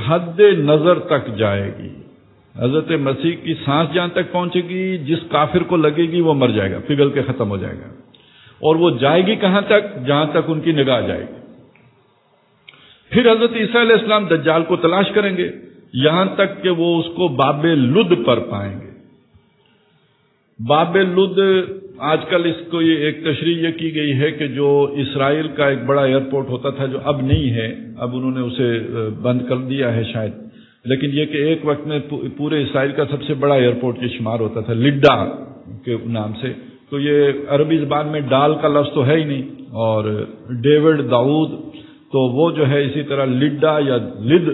حد نظر تک جائے گی. حضرت مسیح کی سانس جہاں تک پہنچے گی جس کافر کو لگے گی وہ مر جائے گا، پگھل کے ختم ہو جائے گا. اور وہ جائے گی کہاں تک؟ جہاں تک ان کی نگاہ جائے گی. پھر حضرت عیسیٰ علیہ السلام دجال کو تلاش کریں گے یہاں تک کہ وہ اس کو باب لد پر پائیں گے. باب لد آج کل اس کو یہ ایک تشریح یہ کی گئی ہے کہ جو اسرائیل کا ایک بڑا ایئرپورٹ ہوتا تھا جو اب نہیں ہے، اب انہوں نے اسے بند کر دیا ہے شاید، لیکن یہ کہ ایک وقت میں پورے اسرائیل کا سب سے بڑا ایئرپورٹ کی شمار ہوتا تھا لڈا کے نام سے. تو یہ عربی زبان میں ڈال کا لفظ تو ہے ہی نہیں، اور ڈیوڈ داؤد تو وہ جو ہے اسی طرح لڈا یا لد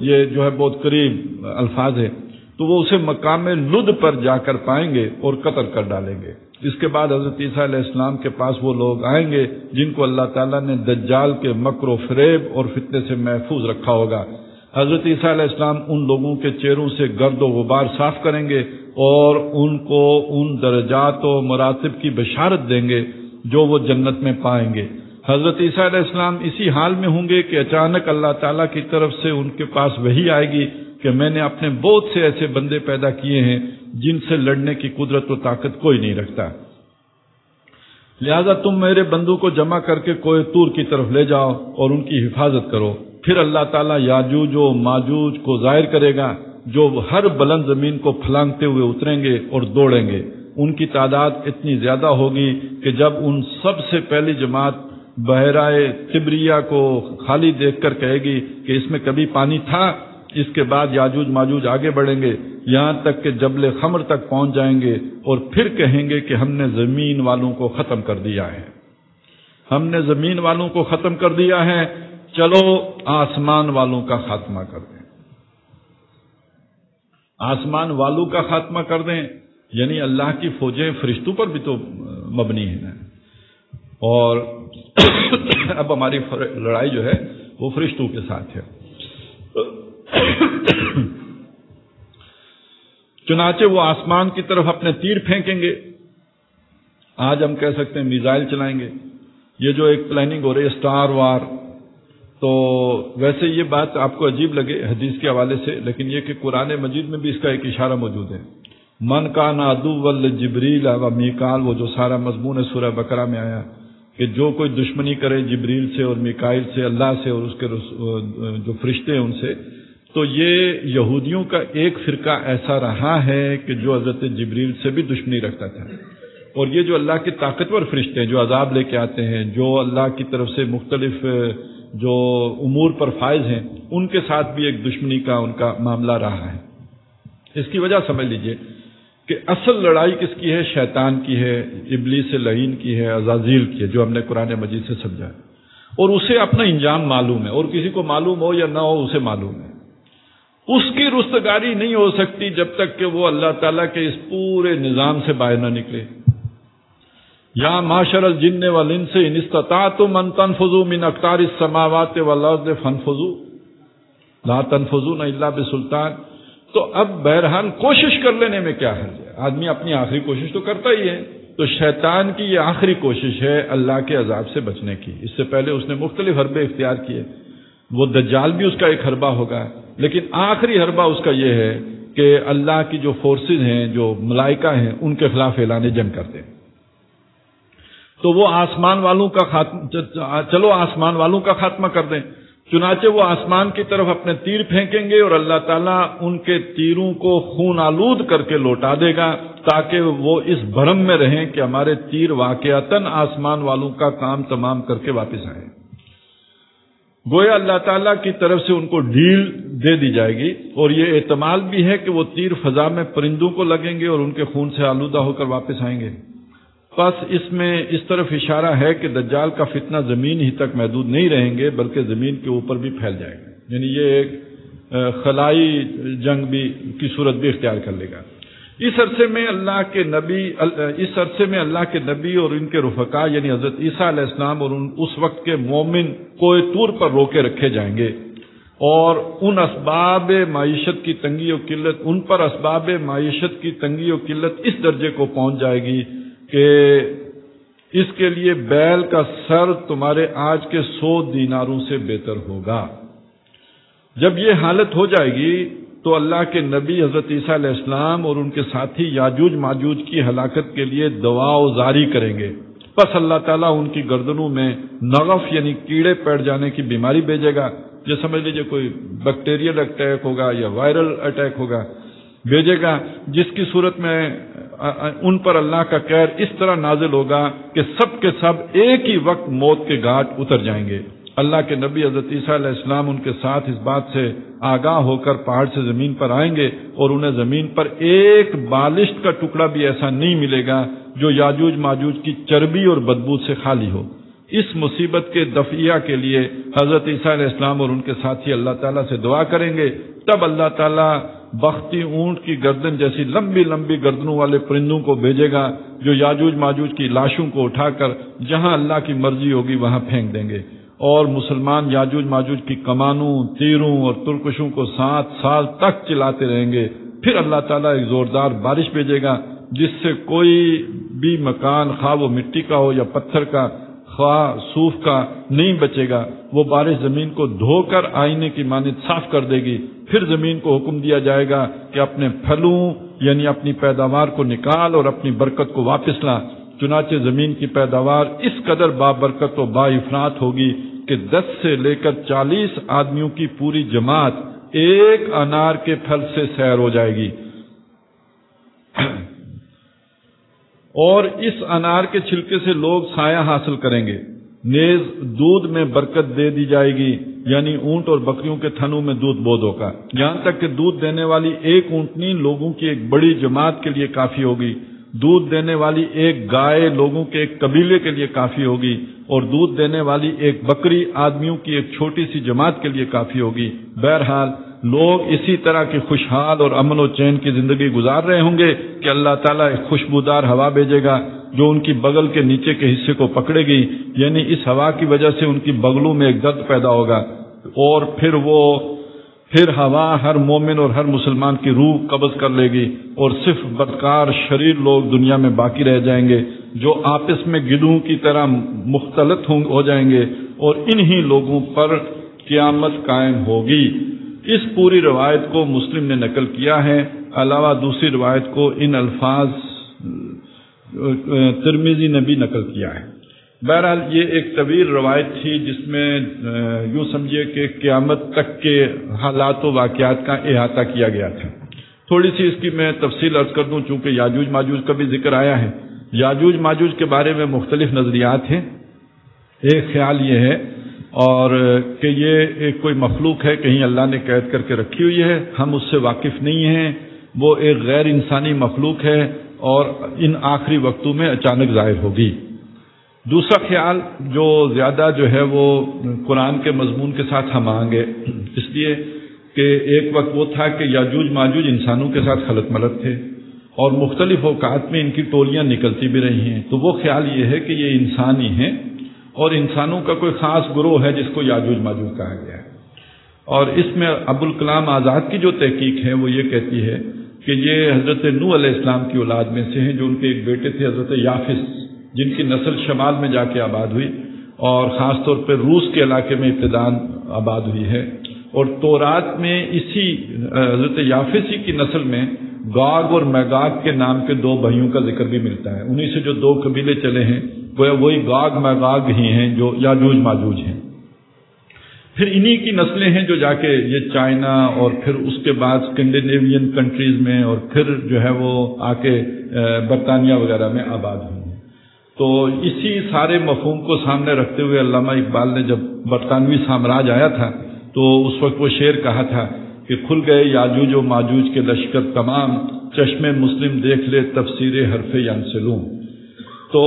یہ جو ہے بہت قریب الفاظ ہے. تو وہ اسے مقام لد پر جا کر پائیں گے اور قتل کر ڈالیں گے. اس کے بعد حضرت عیسیٰ علیہ السلام کے پاس وہ لوگ آئیں گے جن کو اللہ تعالیٰ نے دجال کے مکر و فریب اور فتنے سے محفوظ رکھا ہوگا. حضرت عیسیٰ علیہ السلام ان لوگوں کے چہروں سے گرد و غبار صاف کریں گے اور ان کو ان درجات و مراتب کی بشارت دیں گے جو وہ جنت میں پائیں گے. حضرت عیسیٰ علیہ السلام اسی حال میں ہوں گے کہ اچانک اللہ تعالیٰ کی طرف سے ان کے پاس وحی آئے گی کہ میں نے اپنے بہت سے ایسے بندے پیدا کیے ہیں جن سے لڑنے کی قدرت و طاقت کوئی نہیں رکھتا، لہذا تم میرے بندوں کو جمع کر کے کوہ طور کی طرف لے جاؤ اور ان کی حفاظت کرو. پھر اللہ تعالیٰ یاجوج و ماجوج کو ظاہر کرے گا جو ہر بلند زمین کو پھلانگتے ہوئے اتریں گے اور دوڑیں گے. ان کی تعداد اتنی زیادہ ہوگی کہ جب ان سب سے پہلی جماعت بحیرہ تبریہ کو خالی دیکھ کر کہے گی کہ اس میں کبھی پانی تھا، اس کے بعد یاجوج ماجوج آگے بڑھیں گے یہاں تک کہ جبل خمر تک پہنچ جائیں گے اور پھر کہیں گے کہ ہم نے زمین والوں کو ختم کر دیا ہے، ہم نے زمین والوں کو ختم کر دیا ہے، چلو آسمان والوں کا خاتمہ کر دیں. آسمان والوں کا خاتمہ کر دیں یعنی اللہ کی فوجیں فرشتوں پر بھی تو مبنی ہیں، اور اب ہماری لڑائی جو ہے وہ فرشتوں کے ساتھ ہے. چنانچہ وہ آسمان کی طرف اپنے تیر پھینکیں گے، آج ہم کہہ سکتے ہیں میزائل چلائیں گے. یہ جو ایک پلاننگ ہو رہی ہے اسٹار وار، تو ویسے یہ بات آپ کو عجیب لگے حدیث کے حوالے سے، لیکن یہ کہ قرآن مجید میں بھی اس کا ایک اشارہ موجود ہے. من کان عدوا لجبریل و میکال، وہ جو سارا مضمون ہے سورہ بقرہ میں آیا کہ جو کوئی دشمنی کرے جبریل سے اور میکائیل سے، اللہ سے اور اس کے جو فرشتے ہیں ان سے، تو یہ یہودیوں کا ایک فرقہ ایسا رہا ہے کہ جو حضرت جبریل سے بھی دشمنی رکھتا تھا. اور یہ جو اللہ کے طاقتور فرشتے ہیں جو عذاب لے کے آتے ہیں، جو اللہ کی طرف سے مختلف جو امور پر فائز ہیں، ان کے ساتھ بھی ایک دشمنی کا ان کا معاملہ رہا ہے. اس کی وجہ سمجھ لیجئے کہ اصل لڑائی کس کی ہے؟ شیطان کی ہے، ابلیس لعین کی ہے، عزازیل کی ہے، جو ہم نے قرآن مجید سے سمجھا ہے. اور اسے اپنا انجام معلوم ہے، اور کسی کو معلوم ہو یا نہ ہو اسے معلوم ہے. اس کی رستگاری نہیں ہو سکتی جب تک کہ وہ اللہ تعالیٰ کے اس پورے نظام سے باہر نہ نکلے. یا معاشر الجن والانس ان استطعتم ان تنفذوا من اقطار السماوات والارض فانفذوا لا تنفذون الا بسلطان. تو اب بہرحال کوشش کر لینے میں کیا حرج ہے؟ آدمی اپنی آخری کوشش تو کرتا ہی ہے. تو شیطان کی یہ آخری کوشش ہے اللہ کے عذاب سے بچنے کی. اس سے پہلے اس نے مختلف حربے اختیار کیے، وہ دجال بھی اس کا ایک حربہ ہوگا، لیکن آخری حربہ اس کا یہ ہے کہ اللہ کی جو فورسز ہیں، جو ملائکہ ہیں، ان کے خلاف اعلان جنگ کرتے ہیں. تو وہ آسمان والوں کا چلو آسمان والوں کا خاتمہ کر دیں. چنانچہ وہ آسمان کی طرف اپنے تیر پھینکیں گے اور اللہ تعالیٰ ان کے تیروں کو خون آلود کر کے لوٹا دے گا تاکہ وہ اس بھرم میں رہیں کہ ہمارے تیر واقعتاً آسمان والوں کا کام تمام کر کے واپس آئیں۔ گویا اللہ تعالیٰ کی طرف سے ان کو ڈھیل دے دی جائے گی، اور یہ احتمال بھی ہے کہ وہ تیر فضا میں پرندوں کو لگیں گے اور ان کے خون سے آلودہ ہو کر واپس آئیں گے۔ پس اس میں اس طرف اشارہ ہے کہ دجال کا فتنہ زمین ہی تک محدود نہیں رہیں گے بلکہ زمین کے اوپر بھی پھیل جائے گا، یعنی یہ ایک خلائی جنگ بھی کی صورت بھی اختیار کر لے گا۔ اس عرصے میں اللہ کے نبی اور ان کے رفقا یعنی حضرت عیسیٰ علیہ السلام اور اس وقت کے مومن کوہ طور پر روکے رکھے جائیں گے، اور ان اسباب معیشت کی تنگی و قلت ان پر اسباب معیشت کی تنگی و قلت اس درجے کو پہنچ جائے گی کہ اس کے لیے بیل کا سر تمہارے آج کے 100 دیناروں سے بہتر ہوگا۔ جب یہ حالت ہو جائے گی تو اللہ کے نبی حضرت عیسیٰ علیہ السلام اور ان کے ساتھی یاجوج ماجوج کی ہلاکت کے لیے دوا زاری کریں گے، پس اللہ تعالیٰ ان کی گردنوں میں نغف یعنی کیڑے پیڑ جانے کی بیماری بھیجے گا، جو سمجھ لیجیے کوئی بیکٹیریل اٹیک ہوگا یا وائرل اٹیک ہوگا، بھیجے گا، جس کی صورت میں ان پر اللہ کا قہر اس طرح نازل ہوگا کہ سب کے سب ایک ہی وقت موت کے گھاٹ اتر جائیں گے۔ اللہ کے نبی حضرت عیسیٰ علیہ السلام ان کے ساتھ اس بات سے آگاہ ہو کر پہاڑ سے زمین پر آئیں گے، اور انہیں زمین پر ایک بالشت کا ٹکڑا بھی ایسا نہیں ملے گا جو یاجوج ماجوج کی چربی اور بدبو سے خالی ہو۔ اس مصیبت کے دفعہ کے لیے حضرت عیسیٰ علیہ السلام اور ان کے ساتھی اللہ تعالیٰ سے دعا کریں گے، تب اللہ تعالیٰ بختی اونٹ کی گردن جیسی لمبی لمبی گردنوں والے پرندوں کو بھیجے گا جو یاجوج ماجوج کی لاشوں کو اٹھا کر جہاں اللہ کی مرضی ہوگی وہاں پھینک دیں گے، اور مسلمان یاجوج ماجوج کی کمانوں، تیروں اور ترکشوں کو 7 سال تک چلاتے رہیں گے۔ پھر اللہ تعالیٰ ایک زوردار بارش بھیجے گا جس سے کوئی بھی مکان خواہ وہ مٹی کا ہو یا پتھر کا، خواہ صوف کا، نہیں بچے گا۔ وہ بارش زمین کو دھو کر آئینے کی مانند صاف کر دے گی۔ پھر زمین کو حکم دیا جائے گا کہ اپنے پھلوں یعنی اپنی پیداوار کو نکال اور اپنی برکت کو واپس لا۔ چنانچہ زمین کی پیداوار اس قدر بابرکت و با افراط ہوگی کہ 10 سے لے کر 40 آدمیوں کی پوری جماعت ایک انار کے پھل سے سیر ہو جائے گی، اور اس انار کے چھلکے سے لوگ سایہ حاصل کریں گے۔ نیز دودھ میں برکت دے دی جائے گی، یعنی اونٹ اور بکریوں کے تھنوں میں دودھ بود ہوگا، یہاں تک کہ دودھ دینے والی ایک اونٹنی لوگوں کی ایک بڑی جماعت کے لیے کافی ہوگی، دودھ دینے والی ایک گائے لوگوں کے ایک قبیلے کے لیے کافی ہوگی، اور دودھ دینے والی ایک بکری آدمیوں کی ایک چھوٹی سی جماعت کے لیے کافی ہوگی۔ بہرحال لوگ اسی طرح کی خوشحال اور امن و چین کی زندگی گزار رہے ہوں گے کہ اللہ تعالیٰ ایک خوشبودار ہوا بھیجے گا جو ان کی بغل کے نیچے کے حصے کو پکڑے گی، یعنی اس ہوا کی وجہ سے ان کی بغلوں میں ایک درد پیدا ہوگا، اور پھر ہوا ہر مومن اور ہر مسلمان کی روح قبض کر لے گی، اور صرف بدکار شریر لوگ دنیا میں باقی رہ جائیں گے جو آپس میں گدھوں کی طرح مختلط ہو جائیں گے، اور انہی لوگوں پر قیامت قائم ہوگی۔ اس پوری روایت کو مسلم نے نقل کیا ہے، علاوہ دوسری روایت کو ان الفاظ ترمذی نے بھی نقل کیا ہے۔ بہرحال یہ ایک طویل روایت تھی جس میں یوں سمجھیے کہ قیامت تک کے حالات و واقعات کا احاطہ کیا گیا تھا۔ تھوڑی سی اس کی میں تفصیل عرض کر دوں، چونکہ یاجوج ماجوج کا بھی ذکر آیا ہے۔ یاجوج ماجوج کے بارے میں مختلف نظریات ہیں۔ ایک خیال یہ ہے اور کہ یہ ایک کوئی مخلوق ہے، کہیں اللہ نے قید کر کے رکھی ہوئی ہے، ہم اس سے واقف نہیں ہیں، وہ ایک غیر انسانی مخلوق ہے اور ان آخری وقتوں میں اچانک ظاہر ہوگی۔ دوسرا خیال جو زیادہ جو ہے وہ قرآن کے مضمون کے ساتھ ہم آئیں گے، اس لیے کہ ایک وقت وہ تھا کہ یاجوج ماجوج انسانوں کے ساتھ خلط ملط تھے اور مختلف اوقات میں ان کی ٹولیاں نکلتی بھی رہی ہیں، تو وہ خیال یہ ہے کہ یہ انسان ہی ہیں اور انسانوں کا کوئی خاص گروہ ہے جس کو یاجوج ماجوج کہا گیا ہے۔ اور اس میں ابوالکلام آزاد کی جو تحقیق ہے وہ یہ کہتی ہے کہ یہ حضرت نوح علیہ السلام کی اولاد میں سے ہیں، جو ان کے ایک بیٹے تھے حضرت یافس، جن کی نسل شمال میں جا کے آباد ہوئی اور خاص طور پہ روس کے علاقے میں ابتداءً آباد ہوئی ہے، اور تورات میں اسی حضرت یافس ہی کی نسل میں گاگ اور میگاگ کے نام کے 2 بھائیوں کا ذکر بھی ملتا ہے، انہی سے جو 2 قبیلے چلے ہیں وہی گاگ میگاگ ہی ہیں جو یاجوج ماجوج ہیں۔ پھر انہی کی نسلیں ہیں جو جا کے یہ چائنا اور پھر اس کے بعد اسکینڈینیوین کنٹریز میں اور پھر جو ہے وہ آ کے برطانیہ وغیرہ میں آباد ہوئی ہیں۔ تو اسی سارے مفہوم کو سامنے رکھتے ہوئے علامہ اقبال نے جب برطانوی سامراج آیا تھا تو اس وقت وہ شعر کہا تھا کہ کھل گئے یاجوج و ماجوج کے لشکر تمام، چشم مسلم دیکھ لے تفسیر حرف ینسلون۔ تو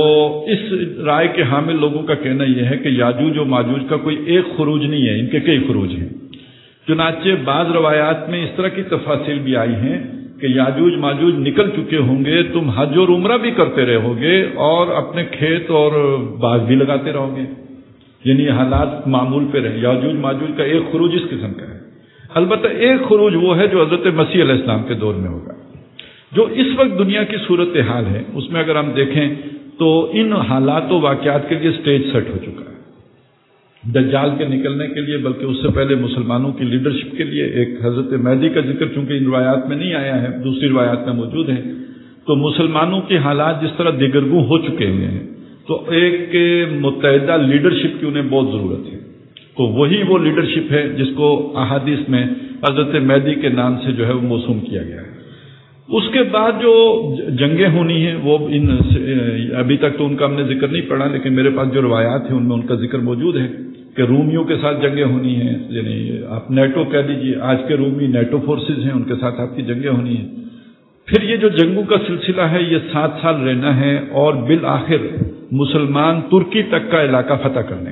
اس رائے کے حامل لوگوں کا کہنا یہ ہے کہ یاجوج و ماجوج کا کوئی ایک خروج نہیں ہے، ان کے کئی خروج ہیں۔ چنانچہ بعض روایات میں اس طرح کی تفاصیل بھی آئی ہیں کہ یاجوج ماجوج نکل چکے ہوں گے، تم حج اور عمرہ بھی کرتے رہو گے اور اپنے کھیت اور باغ بھی لگاتے رہو گے، یعنی حالات معمول پہ رہے۔ یاجوج ماجوج کا ایک خروج اس قسم کا ہے۔ البتہ ایک خروج وہ ہے جو حضرت مسیح علیہ السلام کے دور میں ہوگا۔ جو اس وقت دنیا کی صورتحال ہے اس میں اگر ہم دیکھیں تو ان حالات و واقعات کے لیے سٹیج سیٹ ہو چکا ہے دجال کے نکلنے کے لیے، بلکہ اس سے پہلے مسلمانوں کی لیڈرشپ کے لیے ایک حضرت مہدی کا ذکر چونکہ ان روایات میں نہیں آیا ہے، دوسری روایات میں موجود ہے، تو مسلمانوں کے حالات جس طرح دیگرگوں ہو چکے ہوئے ہیں تو ایک متحدہ لیڈرشپ کی انہیں بہت ضرورت ہے۔ تو وہی وہ لیڈرشپ ہے جس کو احادیث میں حضرت مہدی کے نام سے جو ہے وہ موسوم کیا گیا ہے۔ اس کے بعد جو جنگیں ہونی ہیں وہ ابھی تک تو ان کا ہم نے ذکر نہیں پڑھا، لیکن میرے پاس جو روایات ہیں ان میں ان کا ذکر موجود ہے کہ رومیوں کے ساتھ جنگیں ہونی ہیں، یعنی آپ نیٹو کہہ لیجیے، آج کے رومی نیٹو فورسز ہیں، ان کے ساتھ آپ کی جنگیں ہونی ہیں۔ پھر یہ جو جنگوں کا سلسلہ ہے یہ 7 سال رہنا ہے اور بالآخر مسلمان ترکی تک کا علاقہ فتح کرنے،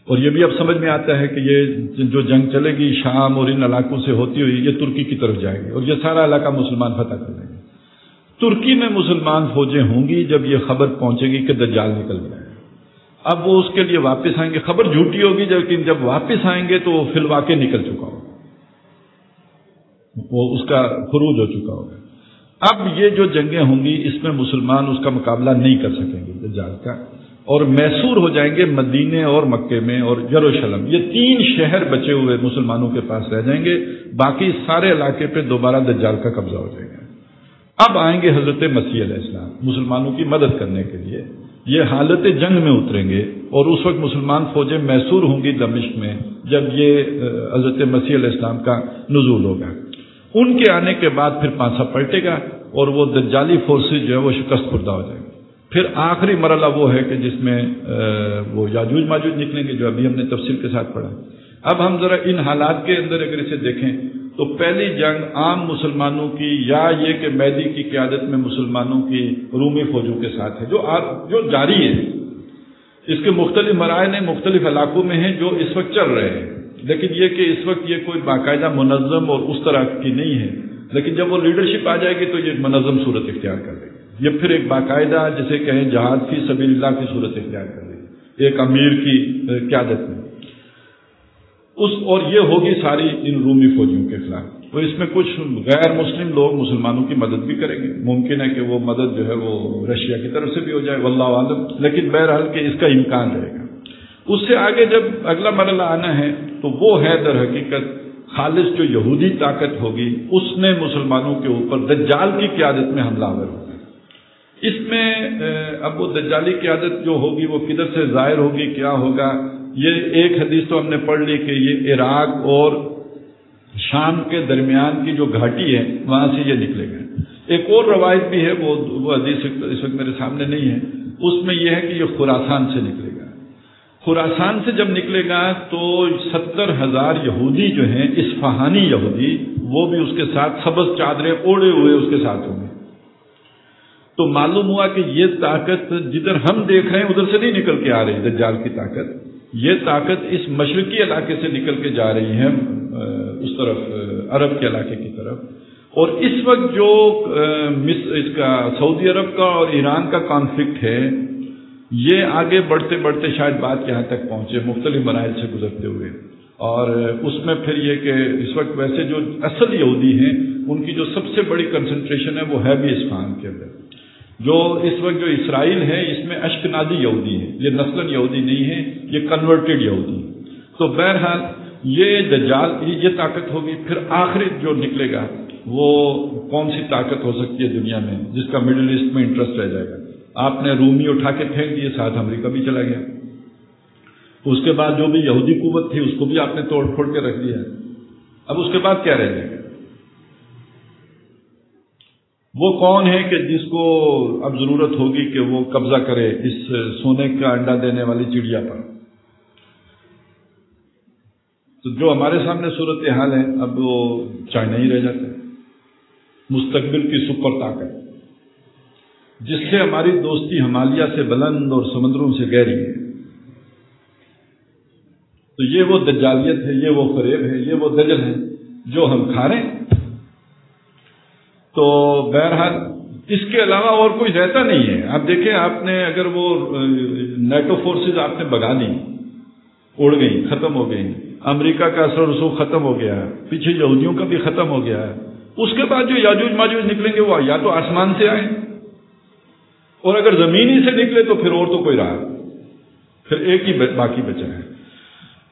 اور یہ بھی اب سمجھ میں آتا ہے کہ یہ جو جنگ چلے گی شام اور ان علاقوں سے ہوتی ہوئی یہ ترکی کی طرف جائے گی اور یہ سارا علاقہ مسلمان فتح کر لیں گے۔ ترکی میں مسلمان فوجیں ہوں گی جب یہ خبر پہنچے گی کہ دجال نکل گیا ہے۔ اب وہ اس کے لیے واپس آئیں گے، خبر جھوٹی ہوگی لیکن جب واپس آئیں گے تو وہ فی الواقع نکل چکا ہوگا، وہ اس کا خروج ہو چکا ہوگا۔ اب یہ جو جنگیں ہوں گی اس میں مسلمان اس کا مقابلہ نہیں کر سکیں گے دجال کا، اور محصور ہو جائیں گے مدینے اور مکے میں اور یروشلم، یہ 3 شہر بچے ہوئے مسلمانوں کے پاس رہ جائیں گے، باقی سارے علاقے پہ دوبارہ دجال کا قبضہ ہو جائے گا۔ اب آئیں گے حضرت مسیح علیہ السلام مسلمانوں کی مدد کرنے کے لیے، یہ حالت جنگ میں اتریں گے اور اس وقت مسلمان فوجیں محصور ہوں گی دمشق میں جب یہ حضرت مسیح علیہ السلام کا نزول ہوگا۔ ان کے آنے کے بعد پھر پانسا پلٹے گا اور وہ دجالی فورسز جو ہے وہ شکست خوردہ ہو جائیں گے۔ پھر آخری مرحلہ وہ ہے کہ جس میں وہ یاجوج ماجوج نکلیں گے جو ابھی ہم نے تفصیل کے ساتھ پڑھا۔ اب ہم ذرا ان حالات کے اندر اگر اسے دیکھیں تو پہلی جنگ عام مسلمانوں کی یا یہ کہ مہدی کی قیادت میں مسلمانوں کی رومی فوجوں کے ساتھ ہے جو جاری ہے۔ اس کے مختلف مراحل ہیں، مختلف علاقوں میں ہیں جو اس وقت چل رہے ہیں، لیکن یہ کہ اس وقت یہ کوئی باقاعدہ منظم اور اس طرح کی نہیں ہے، لیکن جب وہ لیڈرشپ آ جائے گی تو یہ منظم صورت اختیار کر لے گی، یہ پھر ایک باقاعدہ جسے کہیں جہاد فی سبیل اللہ کی صورت اختیار کر لے گی ایک امیر کی قیادت میں، اور یہ ہوگی ساری ان رومی فوجیوں کے خلاف۔ تو اس میں کچھ غیر مسلم لوگ مسلمانوں کی مدد بھی کریں گے، ممکن ہے کہ وہ مدد جو ہے وہ رشیا کی طرف سے بھی ہو جائے، واللہ عالم، لیکن بہرحال کہ اس کا امکان رہے گا۔ اس سے آگے جب اگلا مرحلہ آنا ہے تو وہ ہے در حقیقت خالص جو یہودی طاقت ہوگی اس نے مسلمانوں کے اوپر دجال کی قیادت میں حملہ آور ہوگا۔ اس میں اب وہ دجالی قیادت جو ہوگی وہ کدھر سے ظاہر ہوگی، کیا ہوگا، یہ ایک حدیث تو ہم نے پڑھ لی کہ یہ عراق اور شام کے درمیان کی جو گھاٹی ہے وہاں سے یہ نکلے گا۔ ایک اور روایت بھی ہے، وہ حدیث اس وقت میرے سامنے نہیں ہے، اس میں یہ ہے کہ یہ خراسان سے نکلے گا۔ خراسان سے جب نکلے گا تو 70,000 یہودی جو ہیں اصفہانی یہودی، وہ بھی اس کے ساتھ سبز چادریں اوڑے ہوئے اس کے ساتھ ہوں گے۔ تو معلوم ہوا کہ یہ طاقت جدھر ہم دیکھ رہے ہیں ادھر سے نہیں نکل کے آ رہی دجال کی طاقت، یہ طاقت اس مشرقی علاقے سے نکل کے جا رہی ہے اس طرف عرب کے علاقے کی طرف۔ اور اس وقت جو اس کا سعودی عرب کا اور ایران کا کانفلکٹ ہے یہ آگے بڑھتے بڑھتے شاید بات یہاں تک پہنچے مختلف مراحل سے گزرتے ہوئے، اور اس میں پھر یہ کہ اس وقت ویسے جو اصل یہودی ہیں ان کی جو سب سے بڑی کنسنٹریشن ہے وہ ہے بھی اصفہان کے اندر۔ جو اس وقت جو اسرائیل ہے اس میں اشکنازی یہودی ہیں، یہ نسلاً یہودی نہیں ہے، یہ کنورٹڈ یہودی ہیں۔ تو بہرحال یہ دجال یہ طاقت ہوگی۔ پھر آخری جو نکلے گا وہ کون سی طاقت ہو سکتی ہے دنیا میں جس کا مڈل ایسٹ میں انٹرسٹ رہ جائے گا؟ آپ نے رومی اٹھا کے پھینک دیے، ساتھ امریکہ بھی چلا گیا۔ اس کے بعد جو بھی یہودی قوت تھی اس کو بھی آپ نے توڑ پھوڑ کے رکھ دیا ہے. اب اس کے بعد کیا رہ جائے گا؟ وہ کون ہے کہ جس کو اب ضرورت ہوگی کہ وہ قبضہ کرے اس سونے کا انڈا دینے والی چڑیا پر؟ تو جو ہمارے سامنے صورتحال ہے اب وہ چائنا ہی رہ جاتا ہے، مستقبل کی سپر طاقت جس سے ہماری دوستی ہمالیہ سے بلند اور سمندروں سے گہری ہے. تو یہ وہ دجالیت ہے، یہ وہ فریب ہے، یہ وہ دجل ہے جو ہم کھا رہے ہیں. تو بہرحال اس کے علاوہ اور کوئی رہتا نہیں ہے. آپ دیکھیں، آپ نے اگر وہ نیٹو فورسز آپ نے بگا دی، اڑ گئی، ختم ہو گئی، امریکہ کا اثر و رسوخ ختم ہو گیا ہے، پیچھے یہودیوں کا بھی ختم ہو گیا ہے. اس کے بعد جو یاجوج ماجوج نکلیں گے وہ یا تو آسمان سے آئیں، اور اگر زمین ہی سے نکلے تو پھر اور تو کوئی رہا، پھر ایک ہی باقی بچا ہے.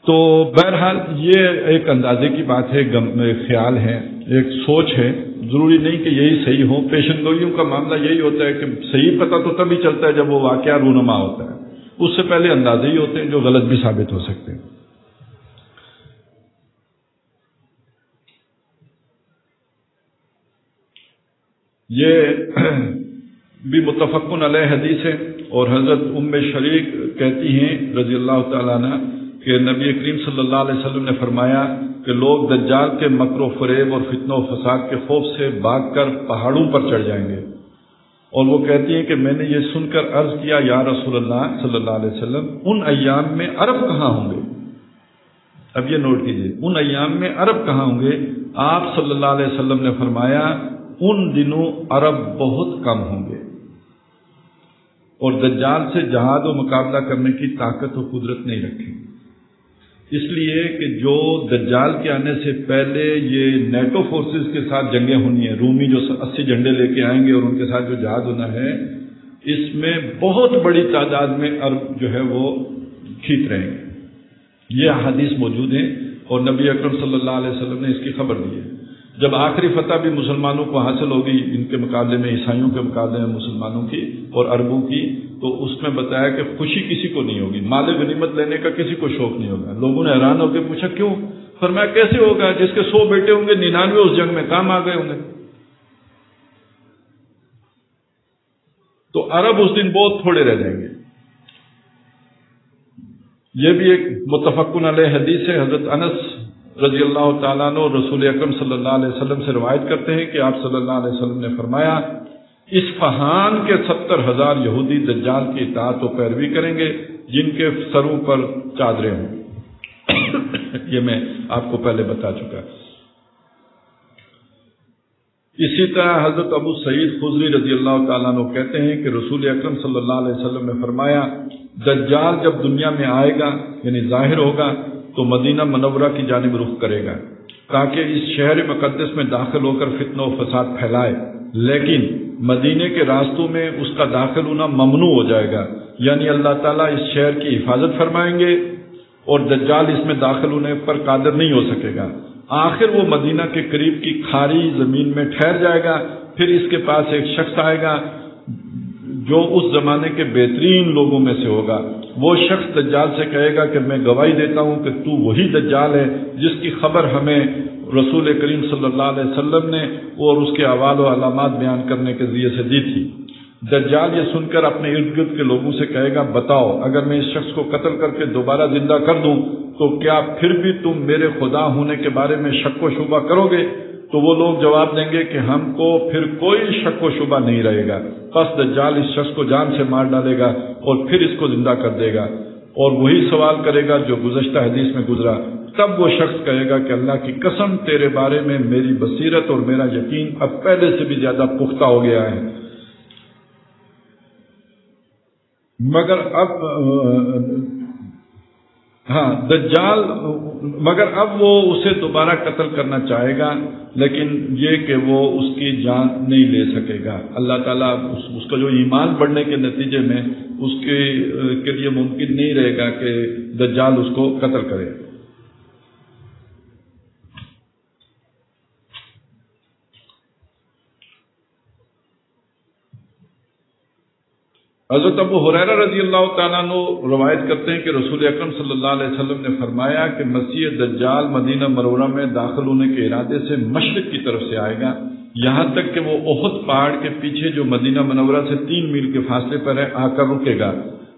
تو بہرحال یہ ایک اندازے کی بات ہے، خیال ہے، ایک سوچ ہے. ضروری نہیں کہ یہی صحیح ہو. پیشن گوئیوں کا معاملہ یہی ہوتا ہے کہ صحیح پتہ تو تبھی چلتا ہے جب وہ واقعہ رونما ہوتا ہے. اس سے پہلے اندازے ہی ہوتے ہیں جو غلط بھی ثابت ہو سکتے ہیں. یہ بھی متفقن علیہ حدیث ہے، اور حضرت ام شریک کہتی ہیں رضی اللہ تعالیٰ عنہ کہ نبی کریم صلی اللہ علیہ وسلم نے فرمایا کہ لوگ دجال کے مکر و فریب اور فتنہ و فساد کے خوف سے بھاگ کر پہاڑوں پر چڑھ جائیں گے. اور وہ کہتی ہیں کہ میں نے یہ سن کر عرض کیا، یا رسول اللہ صلی اللہ علیہ وسلم، ان ایام میں عرب کہاں ہوں گے؟ اب یہ نوٹ کیجیے، ان ایام میں عرب کہاں ہوں گے؟ آپ صلی اللہ علیہ وسلم نے فرمایا ان دنوں عرب بہت کم ہوں گے، اور دجال سے جہاد و مقابلہ کرنے کی طاقت و قدرت نہیں رکھیں. اس لیے کہ جو دجال کے آنے سے پہلے یہ نیٹو فورسز کے ساتھ جنگیں ہونی ہیں، رومی جو 80 جھنڈے لے کے آئیں گے اور ان کے ساتھ جو جہاد ہونا ہے، اس میں بہت بڑی تعداد میں عرب جو ہے وہ کھینچ رہیں گے. یہ حدیث موجود ہیں، اور نبی اکرم صلی اللہ علیہ وسلم نے اس کی خبر دی ہے. جب آخری فتح بھی مسلمانوں کو حاصل ہوگی ان کے مقابلے میں، عیسائیوں کے مقابلے میں مسلمانوں کی اور عربوں کی، تو اس میں بتایا کہ خوشی کسی کو نہیں ہوگی، مال غنیمت لینے کا کسی کو شوق نہیں ہوگا. لوگوں نے حیران ہو کے پوچھا کیوں؟ فرمایا کیسے ہوگا؟ جس کے 100 بیٹے ہوں گے 99 اس جنگ میں کام آ گئے ہوں گے. تو عرب اس دن بہت تھوڑے رہ جائیں گے. یہ بھی ایک متفقن علیہ حدیث ہے. حضرت انس رضی اللہ تعالیٰ عنہ رسول اکرم صلی اللہ علیہ وسلم سے روایت کرتے ہیں کہ آپ صلی اللہ علیہ وسلم نے فرمایا، اصفہان کے 70,000 یہودی دجال کی اطاعت و پیروی کریں گے جن کے سروں پر چادریں ہوں. یہ میں آپ کو پہلے بتا چکا. اسی طرح حضرت ابو سعید خدری رضی اللہ تعالیٰ عنہ کہتے ہیں کہ رسول اکرم صلی اللہ علیہ وسلم نے فرمایا، دجال جب دنیا میں آئے گا یعنی ظاہر ہوگا تو مدینہ منورہ کی جانب رخ کرے گا تاکہ اس شہر مقدس میں داخل ہو کر فتنہ و فساد پھیلائے، لیکن مدینے کے راستوں میں اس کا داخل ہونا ممنوع ہو جائے گا. یعنی اللہ تعالیٰ اس شہر کی حفاظت فرمائیں گے اور دجال اس میں داخل ہونے پر قادر نہیں ہو سکے گا. آخر وہ مدینہ کے قریب کی کھاری زمین میں ٹھہر جائے گا. پھر اس کے پاس ایک شخص آئے گا جو اس زمانے کے بہترین لوگوں میں سے ہوگا. وہ شخص دجال سے کہے گا کہ میں گواہی دیتا ہوں کہ تو وہی دجال ہے جس کی خبر ہمیں رسول کریم صلی اللہ علیہ وسلم نے اور اس کے احوال و علامات بیان کرنے کے ذریعے سے دی تھی. دجال یہ سن کر اپنے ارد گرد کے لوگوں سے کہے گا، بتاؤ اگر میں اس شخص کو قتل کر کے دوبارہ زندہ کر دوں تو کیا پھر بھی تم میرے خدا ہونے کے بارے میں شک و شبہ کرو گے؟ تو وہ لوگ جواب دیں گے کہ ہم کو پھر کوئی شک و شبہ نہیں رہے گا. پس دجال اس شخص کو جان سے مار ڈالے گا اور پھر اس کو زندہ کر دے گا اور وہی سوال کرے گا جو گزشتہ حدیث میں گزرا. تب وہ شخص کہے گا کہ اللہ کی قسم تیرے بارے میں میری بصیرت اور میرا یقین اب پہلے سے بھی زیادہ پختہ ہو گیا ہے. مگر اب وہ اسے دوبارہ قتل کرنا چاہے گا، لیکن یہ کہ وہ اس کی جان نہیں لے سکے گا. اللہ تعالیٰ اس کا جو ایمان بڑھنے کے نتیجے میں اس کے لیے ممکن نہیں رہے گا کہ دجال اس کو قتل کرے. حضرت ابو ہریرہ رضی اللہ تعالیٰ عنہ روایت کرتے ہیں کہ رسول اکرم صلی اللہ علیہ وسلم نے فرمایا کہ مسیح دجال مدینہ منورہ میں داخل ہونے کے ارادے سے مشرق کی طرف سے آئے گا، یہاں تک کہ وہ احد پہاڑ کے پیچھے جو مدینہ منورہ سے 3 میل کے فاصلے پر ہے آ کر رکے گا۔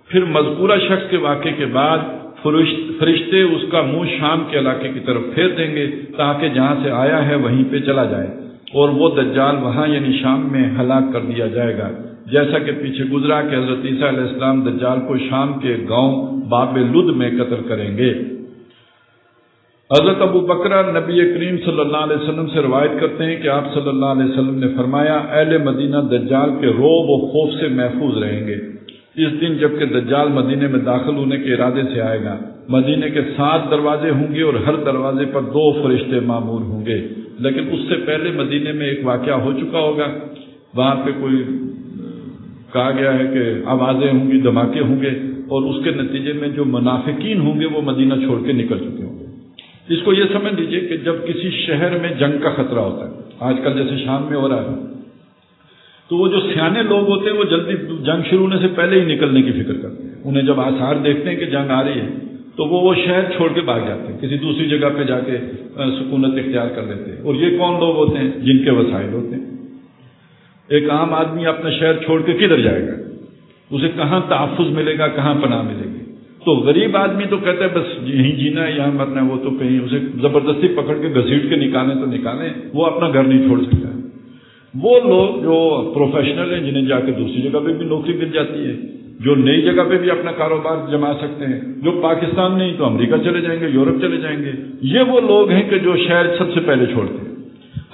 پھر مذکورہ شخص کے واقعے کے بعد فرشتے اس کا منہ شام کے علاقے کی طرف پھیر دیں گے تاکہ جہاں سے آیا ہے وہیں پہ چلا جائے، اور وہ دجال وہاں یعنی شام میں ہلاک کر دیا جائے گا، جیسا کہ پیچھے گزرا کہ حضرت عیسیٰ علیہ السلام دجال کو شام کے گاؤں باب لد میں قتل کریں گے۔ حضرت ابو بکرہ نبی کریم صلی اللہ علیہ وسلم سے روایت کرتے ہیں کہ آپ صلی اللہ علیہ وسلم نے فرمایا، اہل مدینہ دجال کے رعب و خوف سے محفوظ رہیں گے اس دن جبکہ دجال مدینے میں داخل ہونے کے ارادے سے آئے گا۔ مدینے کے 7 دروازے ہوں گے اور ہر دروازے پر 2 فرشتے مامور ہوں گے، لیکن اس سے پہلے مدینے میں ایک واقعہ ہو چکا ہوگا، وہاں پہ کوئی کہا گیا ہے کہ آوازیں ہوں گی، دھماکے ہوں گے، اور اس کے نتیجے میں جو منافقین ہوں گے وہ مدینہ چھوڑ کے نکل چکے ہوں گے۔ اس کو یہ سمجھ لیجئے کہ جب کسی شہر میں جنگ کا خطرہ ہوتا ہے، آج کل جیسے شام میں ہو رہا ہے، تو وہ جو سیانے لوگ ہوتے ہیں وہ جلدی جنگ شروع ہونے سے پہلے ہی نکلنے کی فکر کرتے ہیں۔ انہیں جب آثار دیکھتے ہیں کہ جنگ آ رہی ہے تو وہ شہر چھوڑ کے بھاگ جاتے ہیں، کسی دوسری جگہ پہ جا کے سکونت اختیار کر لیتے ہیں۔ اور یہ کون لوگ ہوتے ہیں؟ جن کے وسائل ہوتے ہیں۔ ایک عام آدمی اپنا شہر چھوڑ کے کدھر جائے گا؟ اسے کہاں تحفظ ملے گا، کہاں پناہ ملے گی؟ تو غریب آدمی تو کہتا ہے بس یہیں جینا ہے، یہاں مرنا ہے، وہ تو کہیں اسے زبردستی پکڑ کے گھسیٹ کے نکالیں تو نکالیں، وہ اپنا گھر نہیں چھوڑ سکتا ہے۔ وہ لوگ جو پروفیشنل ہیں جنہیں جا کے دوسری جگہ پہ بھی نوکری مل جاتی ہے، جو نئی جگہ پہ بھی اپنا کاروبار جما سکتے ہیں، جو پاکستان نہیں تو امریکہ چلے جائیں گے، یورپ چلے جائیں گے، یہ وہ لوگ ہیں کہ جو شہر سب سے پہلے چھوڑتے ہیں۔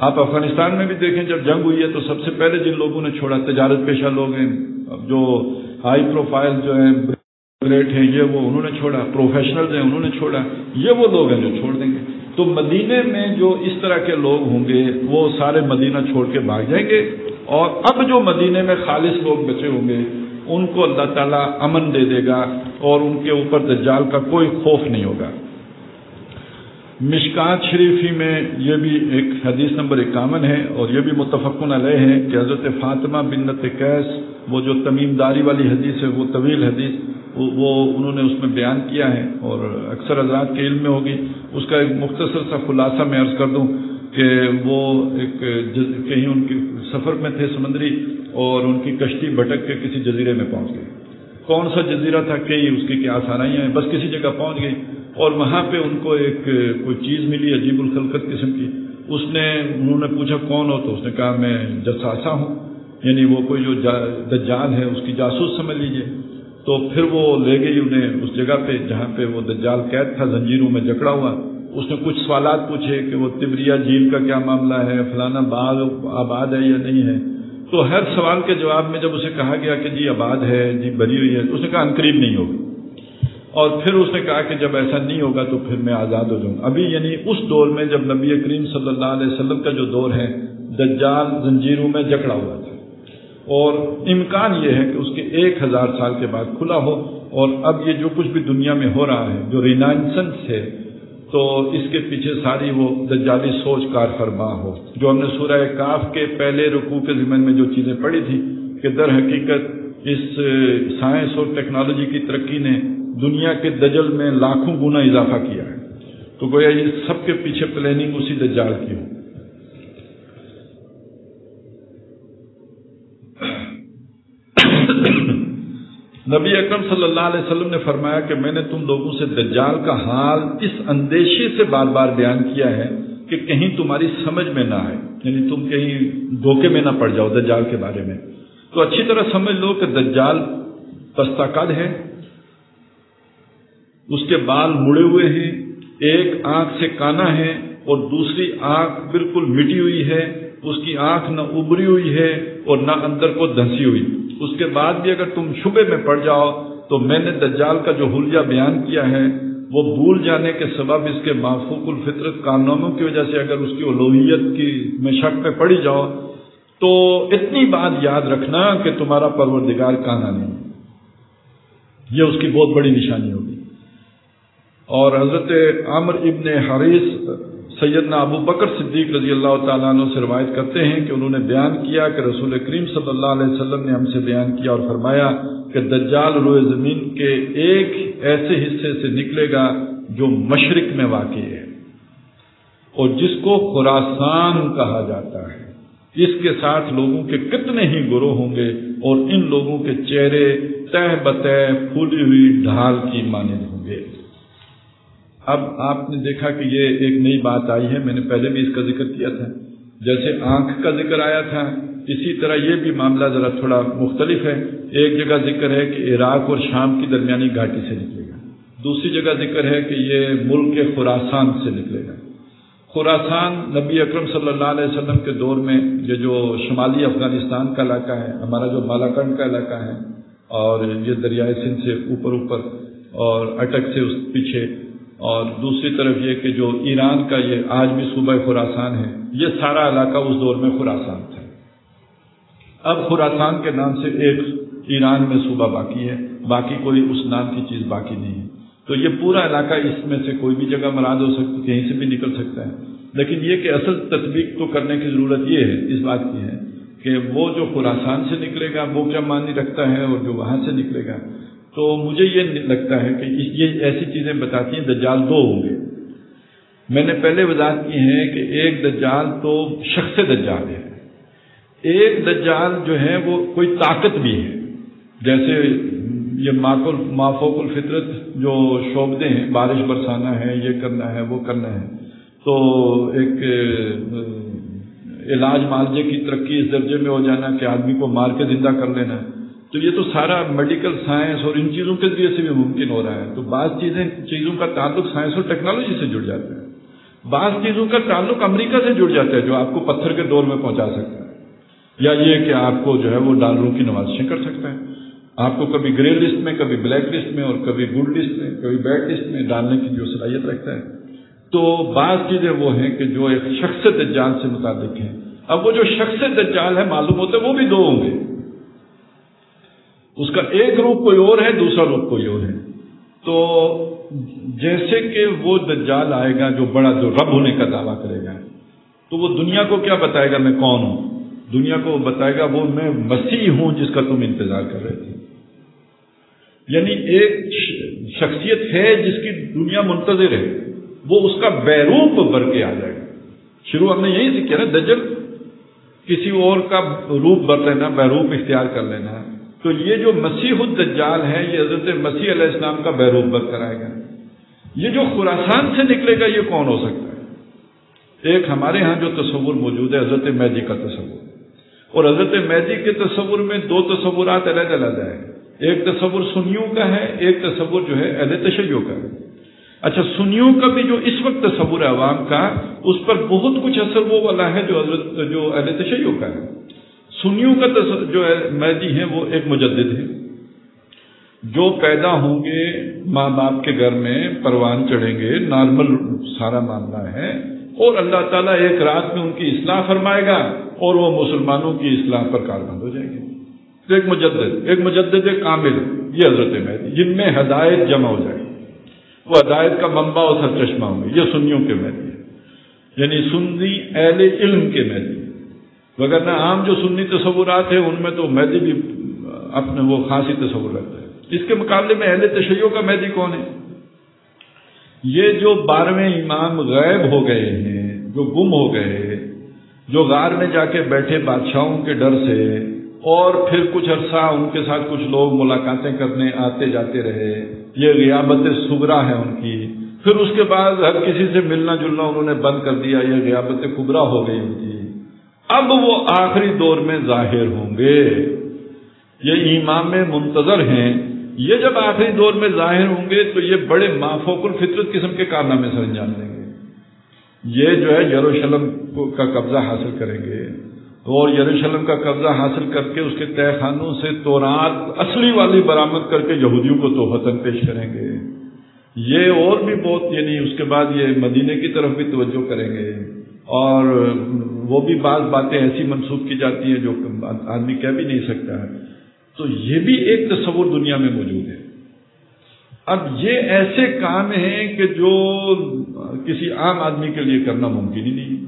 آپ افغانستان میں بھی دیکھیں، جب جنگ ہوئی ہے تو سب سے پہلے جن لوگوں نے چھوڑا تجارت پیشہ لوگ ہیں، جو ہائی پروفائل جو ہیں گریٹ ہیں، یہ وہ انہوں نے چھوڑا، پروفیشنلز ہیں انہوں نے چھوڑا، یہ وہ لوگ ہیں جو چھوڑ دیں گے۔ تو مدینے میں جو اس طرح کے لوگ ہوں گے وہ سارے مدینہ چھوڑ کے بھاگ جائیں گے، اور اب جو مدینے میں خالص لوگ بچے ہوں گے ان کو اللہ تعالیٰ امن دے دے گا اور ان کے اوپر دجال کا کوئی خوف نہیں ہوگا۔ مشکات شریفی میں یہ بھی ایک حدیث نمبر 51 ہے، اور یہ بھی متفقن علیہ ہے کہ حضرت فاطمہ بنت قیس، وہ جو تمیم داری والی حدیث ہے، وہ طویل حدیث، وہ انہوں نے اس میں بیان کیا ہے اور اکثر حضرات کے علم میں ہوگی۔ اس کا ایک مختصر سا خلاصہ میں عرض کر دوں کہ وہ ایک کہیں ان کے سفر میں تھے سمندری، اور ان کی کشتی بھٹک کے کسی جزیرے میں پہنچ گئی۔ کون سا جزیرہ تھا، کئی اس کی کیا آسانیاں ہیں، بس کسی جگہ پہنچ گئی، اور وہاں پہ ان کو ایک کوئی چیز ملی عجیب الخلقت قسم کی۔ انہوں نے پوچھا کون ہو، تو اس نے کہا میں جساسہ ہوں، یعنی وہ کوئی جو دجال ہے اس کی جاسوس سمجھ لیجئے۔ تو پھر وہ لے گئی انہیں اس جگہ پہ جہاں پہ وہ دجال قید تھا، زنجیروں میں جکڑا ہوا۔ اس نے کچھ سوالات پوچھے کہ وہ تبریہ جھیل کا کیا معاملہ ہے، فلانا باغ آباد ہے یا نہیں ہے۔ تو ہر سوال کے جواب میں جب اسے کہا گیا کہ جی آباد ہے، جی بری ہوئی ہے، تو اس نے کہا عنقریب نہیں ہوگی۔ اور پھر اس نے کہا کہ جب ایسا نہیں ہوگا تو پھر میں آزاد ہو جاؤں گا۔ ابھی یعنی اس دور میں جب نبی کریم صلی اللہ علیہ وسلم کا جو دور ہے، دجال زنجیروں میں جکڑا ہوا تھا، اور امکان یہ ہے کہ اس کے 1000 سال کے بعد کھلا ہو۔ اور اب یہ جو کچھ بھی دنیا میں ہو رہا ہے، جو رینائنسنس ہے، تو اس کے پیچھے ساری وہ دجالی سوچ کار فرما ہو، جو ہم نے سورہ کاف کے پہلے رکوع کے ضمن میں جو چیزیں پڑھی تھی کہ در حقیقت اس سائنس اور ٹیکنالوجی کی ترقی نے دنیا کے دجل میں لاکھوں گنا اضافہ کیا ہے، تو گویا یہ سب کے پیچھے پلاننگ اسی دجال کی ہو۔ نبی اکرم صلی اللہ علیہ وسلم نے فرمایا کہ میں نے تم لوگوں سے دجال کا حال اس اندیشے سے بار بار بیان کیا ہے کہ کہیں تمہاری سمجھ میں نہ آئے، یعنی تم کہیں دھوکے میں نہ پڑ جاؤ دجال کے بارے میں۔ تو اچھی طرح سمجھ لو کہ دجال پستہ قد ہے، اس کے بال مڑے ہوئے ہیں، ایک آنکھ سے کانا ہے اور دوسری آنکھ بالکل مٹی ہوئی ہے، اس کی آنکھ نہ ابری ہوئی ہے اور نہ اندر کو دھنسی ہوئی۔ اس کے بعد بھی اگر تم شبے میں پڑ جاؤ تو میں نے دجال کا جو حلیہ بیان کیا ہے وہ بھول جانے کے سبب اس کے مافوق الفطرت کارناموں کی وجہ سے اگر اس کی الوہیت کی میں شک پہ پڑی جاؤ تو اتنی بات یاد رکھنا کہ تمہارا پروردگار کانا نہیں، یہ اس کی بہت بڑی نشانی ہوگی۔ اور حضرت عمرو ابن حریث سیدنا ابو بکر صدیق رضی اللہ تعالیٰ عنہ سے روایت کرتے ہیں کہ انہوں نے بیان کیا کہ رسول کریم صلی اللہ علیہ وسلم نے ہم سے بیان کیا اور فرمایا کہ دجال روئے زمین کے ایک ایسے حصے سے نکلے گا جو مشرق میں واقع ہے اور جس کو خراسان کہا جاتا ہے. اس کے ساتھ لوگوں کے کتنے ہی گروہ ہوں گے اور ان لوگوں کے چہرے تہ بتہ پھولی ہوئی ڈھال کی مانند ہوں گے. اب آپ نے دیکھا کہ یہ ایک نئی بات آئی ہے، میں نے پہلے بھی اس کا ذکر کیا تھا. جیسے آنکھ کا ذکر آیا تھا اسی طرح یہ بھی معاملہ ذرا تھوڑا مختلف ہے. ایک جگہ ذکر ہے کہ عراق اور شام کی درمیانی گھاٹی سے نکلے گا، دوسری جگہ ذکر ہے کہ یہ ملک خراسان سے نکلے گا. خراسان نبی اکرم صلی اللہ علیہ وسلم کے دور میں یہ جو شمالی افغانستان کا علاقہ ہے، ہمارا جو مالاکنڈ کا علاقہ ہے، اور یہ دریائے سندھ سے اوپر اور اٹک سے اس پیچھے، اور دوسری طرف یہ کہ جو ایران کا یہ آج بھی صوبہ خراسان ہے، یہ سارا علاقہ اس دور میں خراسان تھا. اب خراسان کے نام سے ایک ایران میں صوبہ باقی ہے، باقی کوئی اس نام کی چیز باقی نہیں ہے. تو یہ پورا علاقہ اس میں سے کوئی بھی جگہ مراد ہو سکتی، کہیں سے بھی نکل سکتا ہے. لیکن یہ کہ اصل تطبیق تو کرنے کی ضرورت یہ ہے، اس بات کی ہے کہ وہ جو خراسان سے نکلے گا وہ کیا معنی رکھتا ہے اور جو وہاں سے نکلے گا. تو مجھے یہ لگتا ہے کہ یہ ایسی چیزیں بتاتی ہیں دجال دو ہوں گے. میں نے پہلے وضاحت کی ہے کہ ایک دجال تو شخص دجال ہے، ایک دجال جو ہے وہ کوئی طاقت بھی ہے. جیسے یہ مافوق الفطرت جو شعبدے ہیں، بارش برسانا ہے، یہ کرنا ہے، وہ کرنا ہے، تو ایک علاج معالجے کی ترقی اس درجے میں ہو جانا کہ آدمی کو مار کے زندہ کر لینا ہے. تو یہ تو سارا میڈیکل سائنس اور ان چیزوں کے ذریعے سے بھی ممکن ہو رہا ہے. تو بعض چیزوں کا تعلق سائنس اور ٹیکنالوجی سے جڑ جاتا ہے، بعض چیزوں کا تعلق امریکہ سے جڑ جاتا ہے جو آپ کو پتھر کے دور میں پہنچا سکتا ہے، یا یہ کہ آپ کو جو ہے وہ ڈالروں کی نمازشیں کر سکتا ہے. آپ کو کبھی گرے لسٹ میں، کبھی بلیک لسٹ میں، اور کبھی گڈ لسٹ میں، کبھی بیڈ لسٹ میں ڈالنے کی جو صلاحیت رکھتا ہے. تو بعض چیزیں وہ ہیں کہ جو ایک شخص دجال سے متعلق ہیں. اب وہ جو شخص دجال ہے معلوم ہوتا ہے وہ بھی دو ہوں گے. اس کا ایک روپ کوئی اور ہے، دوسرا روپ کوئی اور ہے. تو جیسے کہ وہ دجال آئے گا جو بڑا جو رب ہونے کا دعویٰ کرے گا، تو وہ دنیا کو کیا بتائے گا میں کون ہوں؟ دنیا کو بتائے گا وہ میں مسیح ہوں جس کا تم انتظار کر رہے تھے. یعنی ایک شخصیت ہے جس کی دنیا منتظر ہے، وہ اس کا بیروپ بن کے آ جائے گا. شروع ہم نے یہی سیکھا نا، دجل کسی اور کا روپ بن لینا، بیروپ اختیار کر لینا. تو یہ جو مسیح الدجال ہے یہ حضرت مسیح علیہ السلام کا بیروپ بن کر آئے گا. یہ جو خراسان سے نکلے گا یہ کون ہو سکتا ہے؟ ایک ہمارے ہاں جو تصور موجود ہے حضرت مہدی کا تصور، اور حضرت مہدی کے تصور میں دو تصورات علیحدہ علیحدہ ہیں. ایک تصور سنیوں کا ہے، ایک تصور جو ہے اہل تشیع کا ہے. اچھا، سنیوں کا بھی جو اس وقت تصور ہے عوام کا، اس پر بہت کچھ اثر وہ والا ہے جو اہل تشیع کا ہے. سنیوں کا جو مہدی ہے وہ ایک مجدد ہے، جو پیدا ہوں گے ماں باپ کے گھر میں، پروان چڑھیں گے، نارمل سارا معاملہ ہے، اور اللہ تعالیٰ ایک رات میں ان کی اصلاح فرمائے گا اور وہ مسلمانوں کی اصلاح پر کاربند ہو جائے گی. تو ایک مجدد کامل، یہ حضرت مہدی، جن میں ہدایت جمع ہو جائے گی. وہ ہدایت کا منبع اور سرچشمہ ہوں گے. یہ سنیوں کے مہدی ہے، یعنی سنی اہل علم کے مہدی. وگرنہ عام جو سنی تصورات ہیں ان میں تو مہدی بھی اپنے وہ خاصی تصور رکھتا ہے. اس کے مقابلے میں اہل تشیع کا مہدی کون ہے؟ یہ جو 12ویں امام غائب ہو گئے ہیں، جو گم ہو گئے، جو غار میں جا کے بیٹھے بادشاہوں کے ڈر سے، اور پھر کچھ عرصہ ان کے ساتھ کچھ لوگ ملاقاتیں کرنے آتے جاتے رہے. یہ غیابت صغریٰ ہے ان کی. پھر اس کے بعد ہر کسی سے ملنا جلنا انہوں نے بند کر دیا، یہ غیابت کبریٰ ہو گئی ان کی. اب وہ آخری دور میں ظاہر ہوں گے. یہ امام منتظر ہیں، یہ جب آخری دور میں ظاہر ہوں گے تو یہ بڑے مافوق الفطرت قسم کے کارنامے سر انجام دیں گے. یہ جو ہے یروشلم کا قبضہ حاصل کریں گے، اور یروشلم کا قبضہ حاصل کر کے اس کے تہہ خانوں سے تورات اصلی والی برآمد کر کے یہودیوں کو تحفتاً پیش کریں گے. یہ اور بھی بہت، یعنی اس کے بعد یہ مدینے کی طرف بھی توجہ کریں گے، اور وہ بھی بعض باتیں ایسی منسوخ کی جاتی ہیں جو آدمی کہہ بھی نہیں سکتا ہے. تو یہ بھی ایک تصور دنیا میں موجود ہے. اب یہ ایسے کام ہیں کہ جو کسی عام آدمی کے لیے کرنا ممکن ہی نہیں ہے۔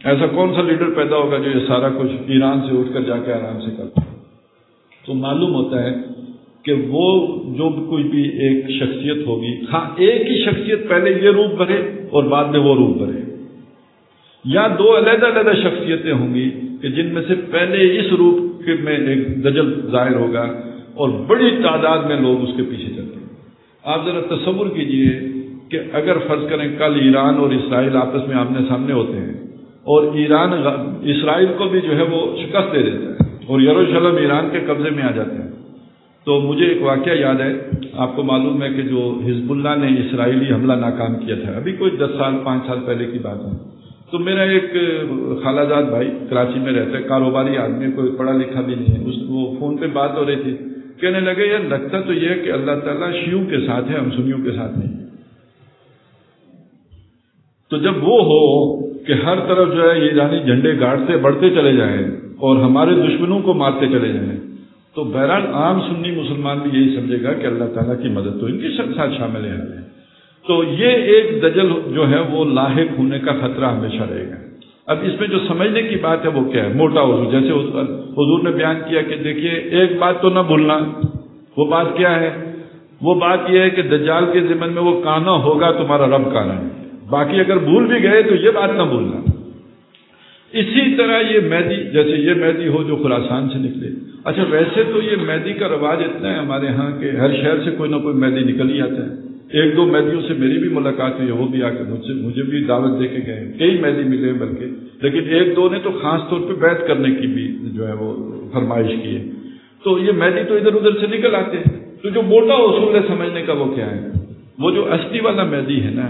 ایسا کون سا لیڈر پیدا ہوگا جو یہ سارا کچھ ایران سے اٹھ کر جا کے آرام سے کرتا ہے؟ تو معلوم ہوتا ہے کہ وہ جو کوئی بھی ایک شخصیت ہوگی، ہاں ایک ہی شخصیت پہلے یہ روپ بھرے اور بعد میں وہ روپ بھرے، یا دو علیحدہ علیحدہ شخصیتیں ہوں گی کہ جن میں سے پہلے اس روپ میں ایک دجل ظاہر ہوگا اور بڑی تعداد میں لوگ اس کے پیچھے چلتے ہیں۔ آپ ذرا تصور کیجئے کہ اگر فرض کریں کل ایران اور اسرائیل آپس میں آمنے سامنے ہوتے ہیں اور ایران اسرائیل کو بھی جو ہے وہ شکست دے دیتا ہے اور یروشلم ایران کے قبضے میں آ جاتے ہیں، تو مجھے ایک واقعہ یاد ہے، آپ کو معلوم ہے کہ جو حزب اللہ نے اسرائیلی حملہ ناکام کیا تھا، ابھی کوئی 10 سال 5 سال پہلے کی بات ہے، تو میرا ایک خالہ جات بھائی کراچی میں رہتا ہے، کاروباری آدمی، کوئی پڑھا لکھا بھی نہیں ہے، وہ فون پہ بات ہو رہی تھی، کہنے لگے یار لگتا تو یہ ہے کہ اللہ تعالیٰ شیعوں کے ساتھ ہے، ہم سنیوں کے ساتھ نہیں۔ تو جب وہ ہو کہ ہر طرف جو ہے ایرانی جھنڈے گاڑتے بڑھتے چلے جائیں اور ہمارے دشمنوں کو مارتے چلے جائیں، تو بہرحال عام سنی مسلمان بھی یہی سمجھے گا کہ اللہ تعالیٰ کی مدد تو ان کے ساتھ شامل ہے۔ تو یہ ایک دجل جو ہے وہ لاحق ہونے کا خطرہ ہمیشہ رہے گا۔ اب اس میں جو سمجھنے کی بات ہے وہ کیا ہے؟ موٹا حضور، جیسے حضور نے بیان کیا کہ دیکھیے ایک بات تو نہ بھولنا، وہ بات کیا ہے؟ وہ بات یہ ہے کہ دجال کے ذمن میں وہ کانا ہوگا تمہارا رب کانا ہے، باقی اگر بھول بھی گئے تو یہ بات نہ بھولنا۔ اسی طرح یہ مہدی، جیسے یہ مہدی ہو جو خراسان سے نکلے۔ اچھا ویسے تو یہ مہدی کا رواج اتنا ہے ہمارے ہاں کہ ہر شہر سے کوئی نہ کوئی مہدی نکل ہی آتا ہے۔ ایک دو مہدیوں سے میری بھی ملاقات ہوئی ہے، وہ بھی آ کے مجھے بھی دعوت دے کے گئے، کئی مہدی ملے بلکہ، لیکن ایک دو نے تو خاص طور پہ بیعت کرنے کی بھی جو ہے وہ فرمائش کی ہے۔ تو یہ مہدی تو ادھر ادھر سے نکل آتے ہیں، تو جو موٹا اصول ہے سمجھنے کا وہ کیا ہے؟ وہ جو اصلی والا مہدی ہے نا،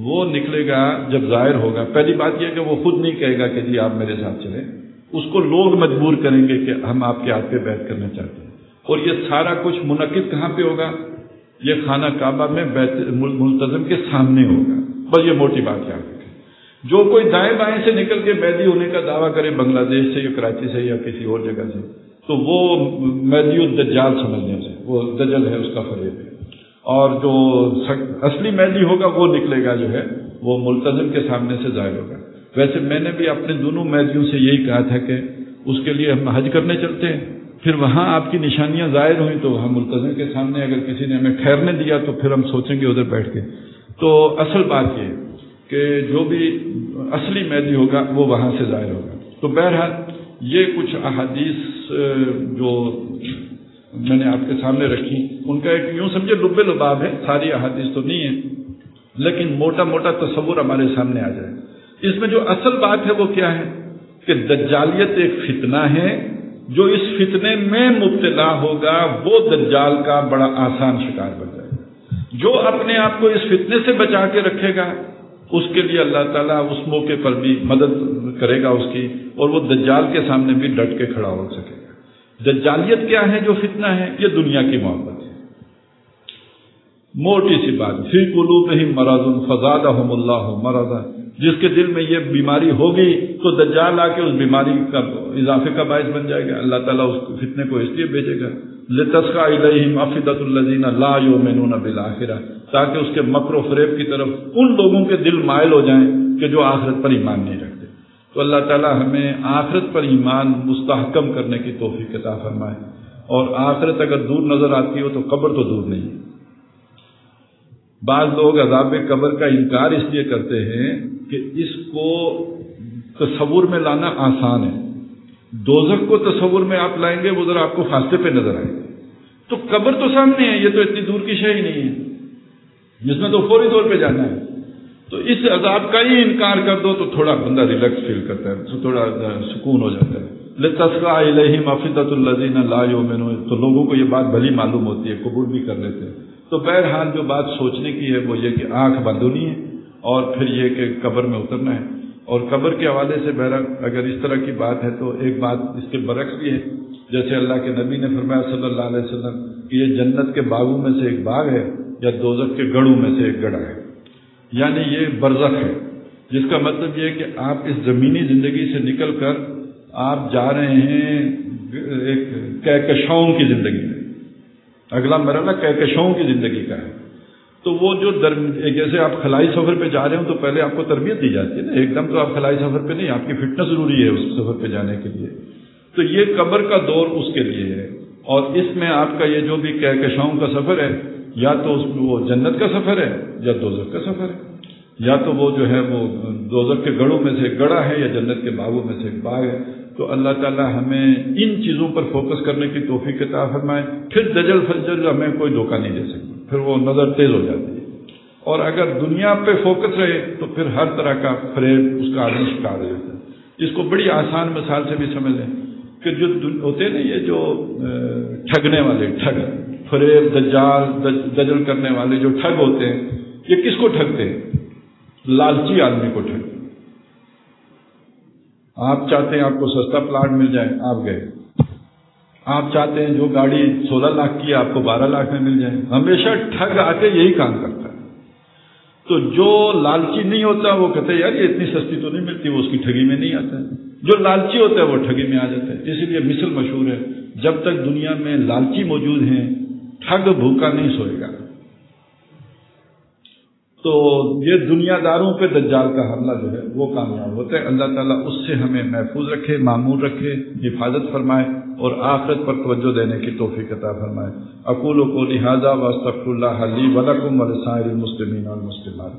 وہ نکلے گا جب ظاہر ہوگا۔ پہلی بات یہ کہ وہ خود نہیں کہے گا کہ جی آپ میرے ساتھ چلیں، اس کو لوگ مجبور کریں گے کہ ہم آپ کے ہاتھ پہ بیعت کرنا چاہتے ہیں۔ اور یہ سارا کچھ منعقد کہاں پہ ہوگا؟ یہ خانہ کعبہ میں ملتزم کے سامنے ہوگا۔ بس یہ موٹی بات یاد رکھیں۔ جو کوئی دائیں بائیں سے نکل کے مہدی ہونے کا دعویٰ کرے بنگلہ دیش سے یا کراچی سے یا کسی اور جگہ سے، تو وہ مہدی الدجال سمجھنے سے، وہ دجل ہے، اس کا فریب ہے۔ اور جو اصلی مہدی ہوگا وہ نکلے گا جو ہے وہ ملتزم کے سامنے سے ظاہر ہوگا۔ ویسے میں نے بھی اپنے دونوں مہدیوں سے یہی کہا تھا کہ اس کے لیے ہم حج کرنے چلتے ہیں، پھر وہاں آپ کی نشانیاں ظاہر ہوئیں تو ہم ملتزم کے سامنے، اگر کسی نے ہمیں ٹھہرنے دیا تو پھر ہم سوچیں گے ادھر بیٹھ کے۔ تو اصل بات یہ کہ جو بھی اصلی مہدی ہوگا وہ وہاں سے ظاہر ہوگا۔ تو بہرحال یہ کچھ احادیث جو میں نے آپ کے سامنے رکھی، ان کا ایک یوں سمجھے لب لباب ہے، ساری احادیث تو نہیں ہے لیکن موٹا موٹا تصور ہمارے سامنے آ جائے۔ اس میں جو اصل بات ہے وہ کیا ہے کہ دجالیت ایک فتنہ ہے، جو اس فتنے میں مبتلا ہوگا وہ دجال کا بڑا آسان شکار بن جائے گا۔ جو اپنے آپ کو اس فتنے سے بچا کے رکھے گا اس کے لیے اللہ تعالیٰ اس موقع پر بھی مدد کرے گا اس کی، اور وہ دجال کے سامنے بھی ڈٹ کے کھڑا ہو سکے گا۔ دجالیت کیا ہے جو فتنہ ہے؟ یہ دنیا کی محبت ہے۔ موٹی سی بات، فی قلوبہم مرض فزادہم اللہ مرضا، جس کے دل میں یہ بیماری ہوگی تو دجال آ کے اس بیماری کا اضافے کا باعث بن جائے گا۔ اللہ تعالیٰ اس فتنے کو اس لیے بھیجے گا لتسقى الیہم افئدۃ الذین لا یؤمنون بالآخرہ، تاکہ اس کے مکر و فریب کی طرف ان لوگوں کے دل مائل ہو جائیں کہ جو آخرت پر ایمان نہیں رکھتے۔ تو اللہ تعالیٰ ہمیں آخرت پر ایمان مستحکم کرنے کی توفیق عطا فرمائے، اور آخرت اگر دور نظر آتی ہو تو قبر تو دور نہیں ہے۔ بعض لوگ عذاب قبر کا انکار اس لیے کرتے ہیں کہ اس کو تصور میں لانا آسان ہے۔ دوزخ کو تصور میں آپ لائیں گے وہ ذرا آپ کو فاصلے پہ نظر آئے گا، تو قبر تو سامنے ہے، یہ تو اتنی دور کی شے ہی نہیں ہے جس میں تو فوری طور پہ جانا ہے۔ تو اس عذاب کا ہی انکار کر دو تو تھوڑا بندہ ریلیکس فیل کرتا ہے، تھوڑا سکون ہو جاتا ہے۔ لتسقى الیہم افئدۃ الذین لا یؤمنون، تو لوگوں کو یہ بات بھلی معلوم ہوتی ہے، قبول بھی کر لیتے ہیں۔ تو بہرحال جو بات سوچنے کی ہے وہ یہ کہ آنکھ بند ہونی ہے، اور پھر یہ کہ قبر میں اترنا ہے۔ اور قبر کے حوالے سے بہرحال اگر اس طرح کی بات ہے تو ایک بات اس کے برعکس بھی ہے، جیسے اللہ کے نبی نے فرمایا صلی اللہ علیہ وسلم کہ یہ جنت کے باغوں میں سے ایک باغ ہے یا دوزخ کے گڑھوں میں سے ایک گڑھا ہے، یعنی یہ برزخ ہے، جس کا مطلب یہ ہے کہ آپ اس زمینی زندگی سے نکل کر آپ جا رہے ہیں ایک کہکشاؤں کی زندگی میں۔ اگلا مرحلہ کہکشاؤں کی زندگی کا ہے۔ تو وہ جو جیسے آپ خلائی سفر پہ جا رہے ہوں تو پہلے آپ کو تربیت دی جاتی ہے نا، ایک دم تو آپ خلائی سفر پہ نہیں، آپ کی فٹنس ضروری ہے اس سفر پہ جانے کے لیے. تو یہ قبر کا دور اس کے لیے ہے، اور اس میں آپ کا یہ جو بھی کہکشاؤں کا سفر ہے، یا تو وہ جنت کا سفر ہے یا دوزخ کا سفر ہے، یا تو وہ جو ہے وہ دوزخ کے گڑھوں میں سے ایک گڑھا ہے یا جنت کے باغوں میں سے ایک باغ ہے. تو اللہ تعالی ہمیں ان چیزوں پر فوکس کرنے کی توفیق عطا فرمائے. پھر دجل فجل ہمیں کوئی دھوکہ نہیں دے سکتا، پھر وہ نظر تیز ہو جاتی ہے. اور اگر دنیا پہ فوکس رہے تو پھر ہر طرح کا فریب اس کا آدمی شکار ہو جاتا ہے. اس کو بڑی آسان مثال سے بھی سمجھ لیں کہ جو ہوتے ہیں نا یہ جو ٹھگنے والے ٹھگ، فریب دجل کرنے والے جو ٹھگ ہوتے ہیں، یہ کس کو ٹھگتے ہیں؟ لالچی آدمی کو ٹھگتے ہیں. آپ چاہتے ہیں آپ کو سستا پلاٹ مل جائے، آپ گئے. آپ چاہتے ہیں جو گاڑی 16 لاکھ کی آپ کو 12 لاکھ میں مل جائے. ہمیشہ ٹھگ آ کے یہی کام کرتا ہے. تو جو لالچی نہیں ہوتا وہ کہتے ہیں یار یہ اتنی سستی تو نہیں ملتی، وہ اس کی ٹھگی میں نہیں آتا ہے. جو لالچی ہوتا ہے وہ ٹھگی میں آ جاتا ہے. اسی لیے مثل مشہور ہے، جب تک دنیا میں لالچی موجود ہیں ٹھگ بھوکا نہیں سوئے گا. تو یہ دنیا داروں پہ دجال کا حملہ جو ہے وہ کامیاب ہوتا ہے. اللہ تعالیٰ اس سے ہمیں محفوظ رکھے، معمور رکھے، حفاظت فرمائے اور آخرت پر توجہ دینے کی توفیق عطا فرمائے. اقول قولی ھذا واستغفر اللہ لی ولکم ولسائر المسلمین والمسلمات.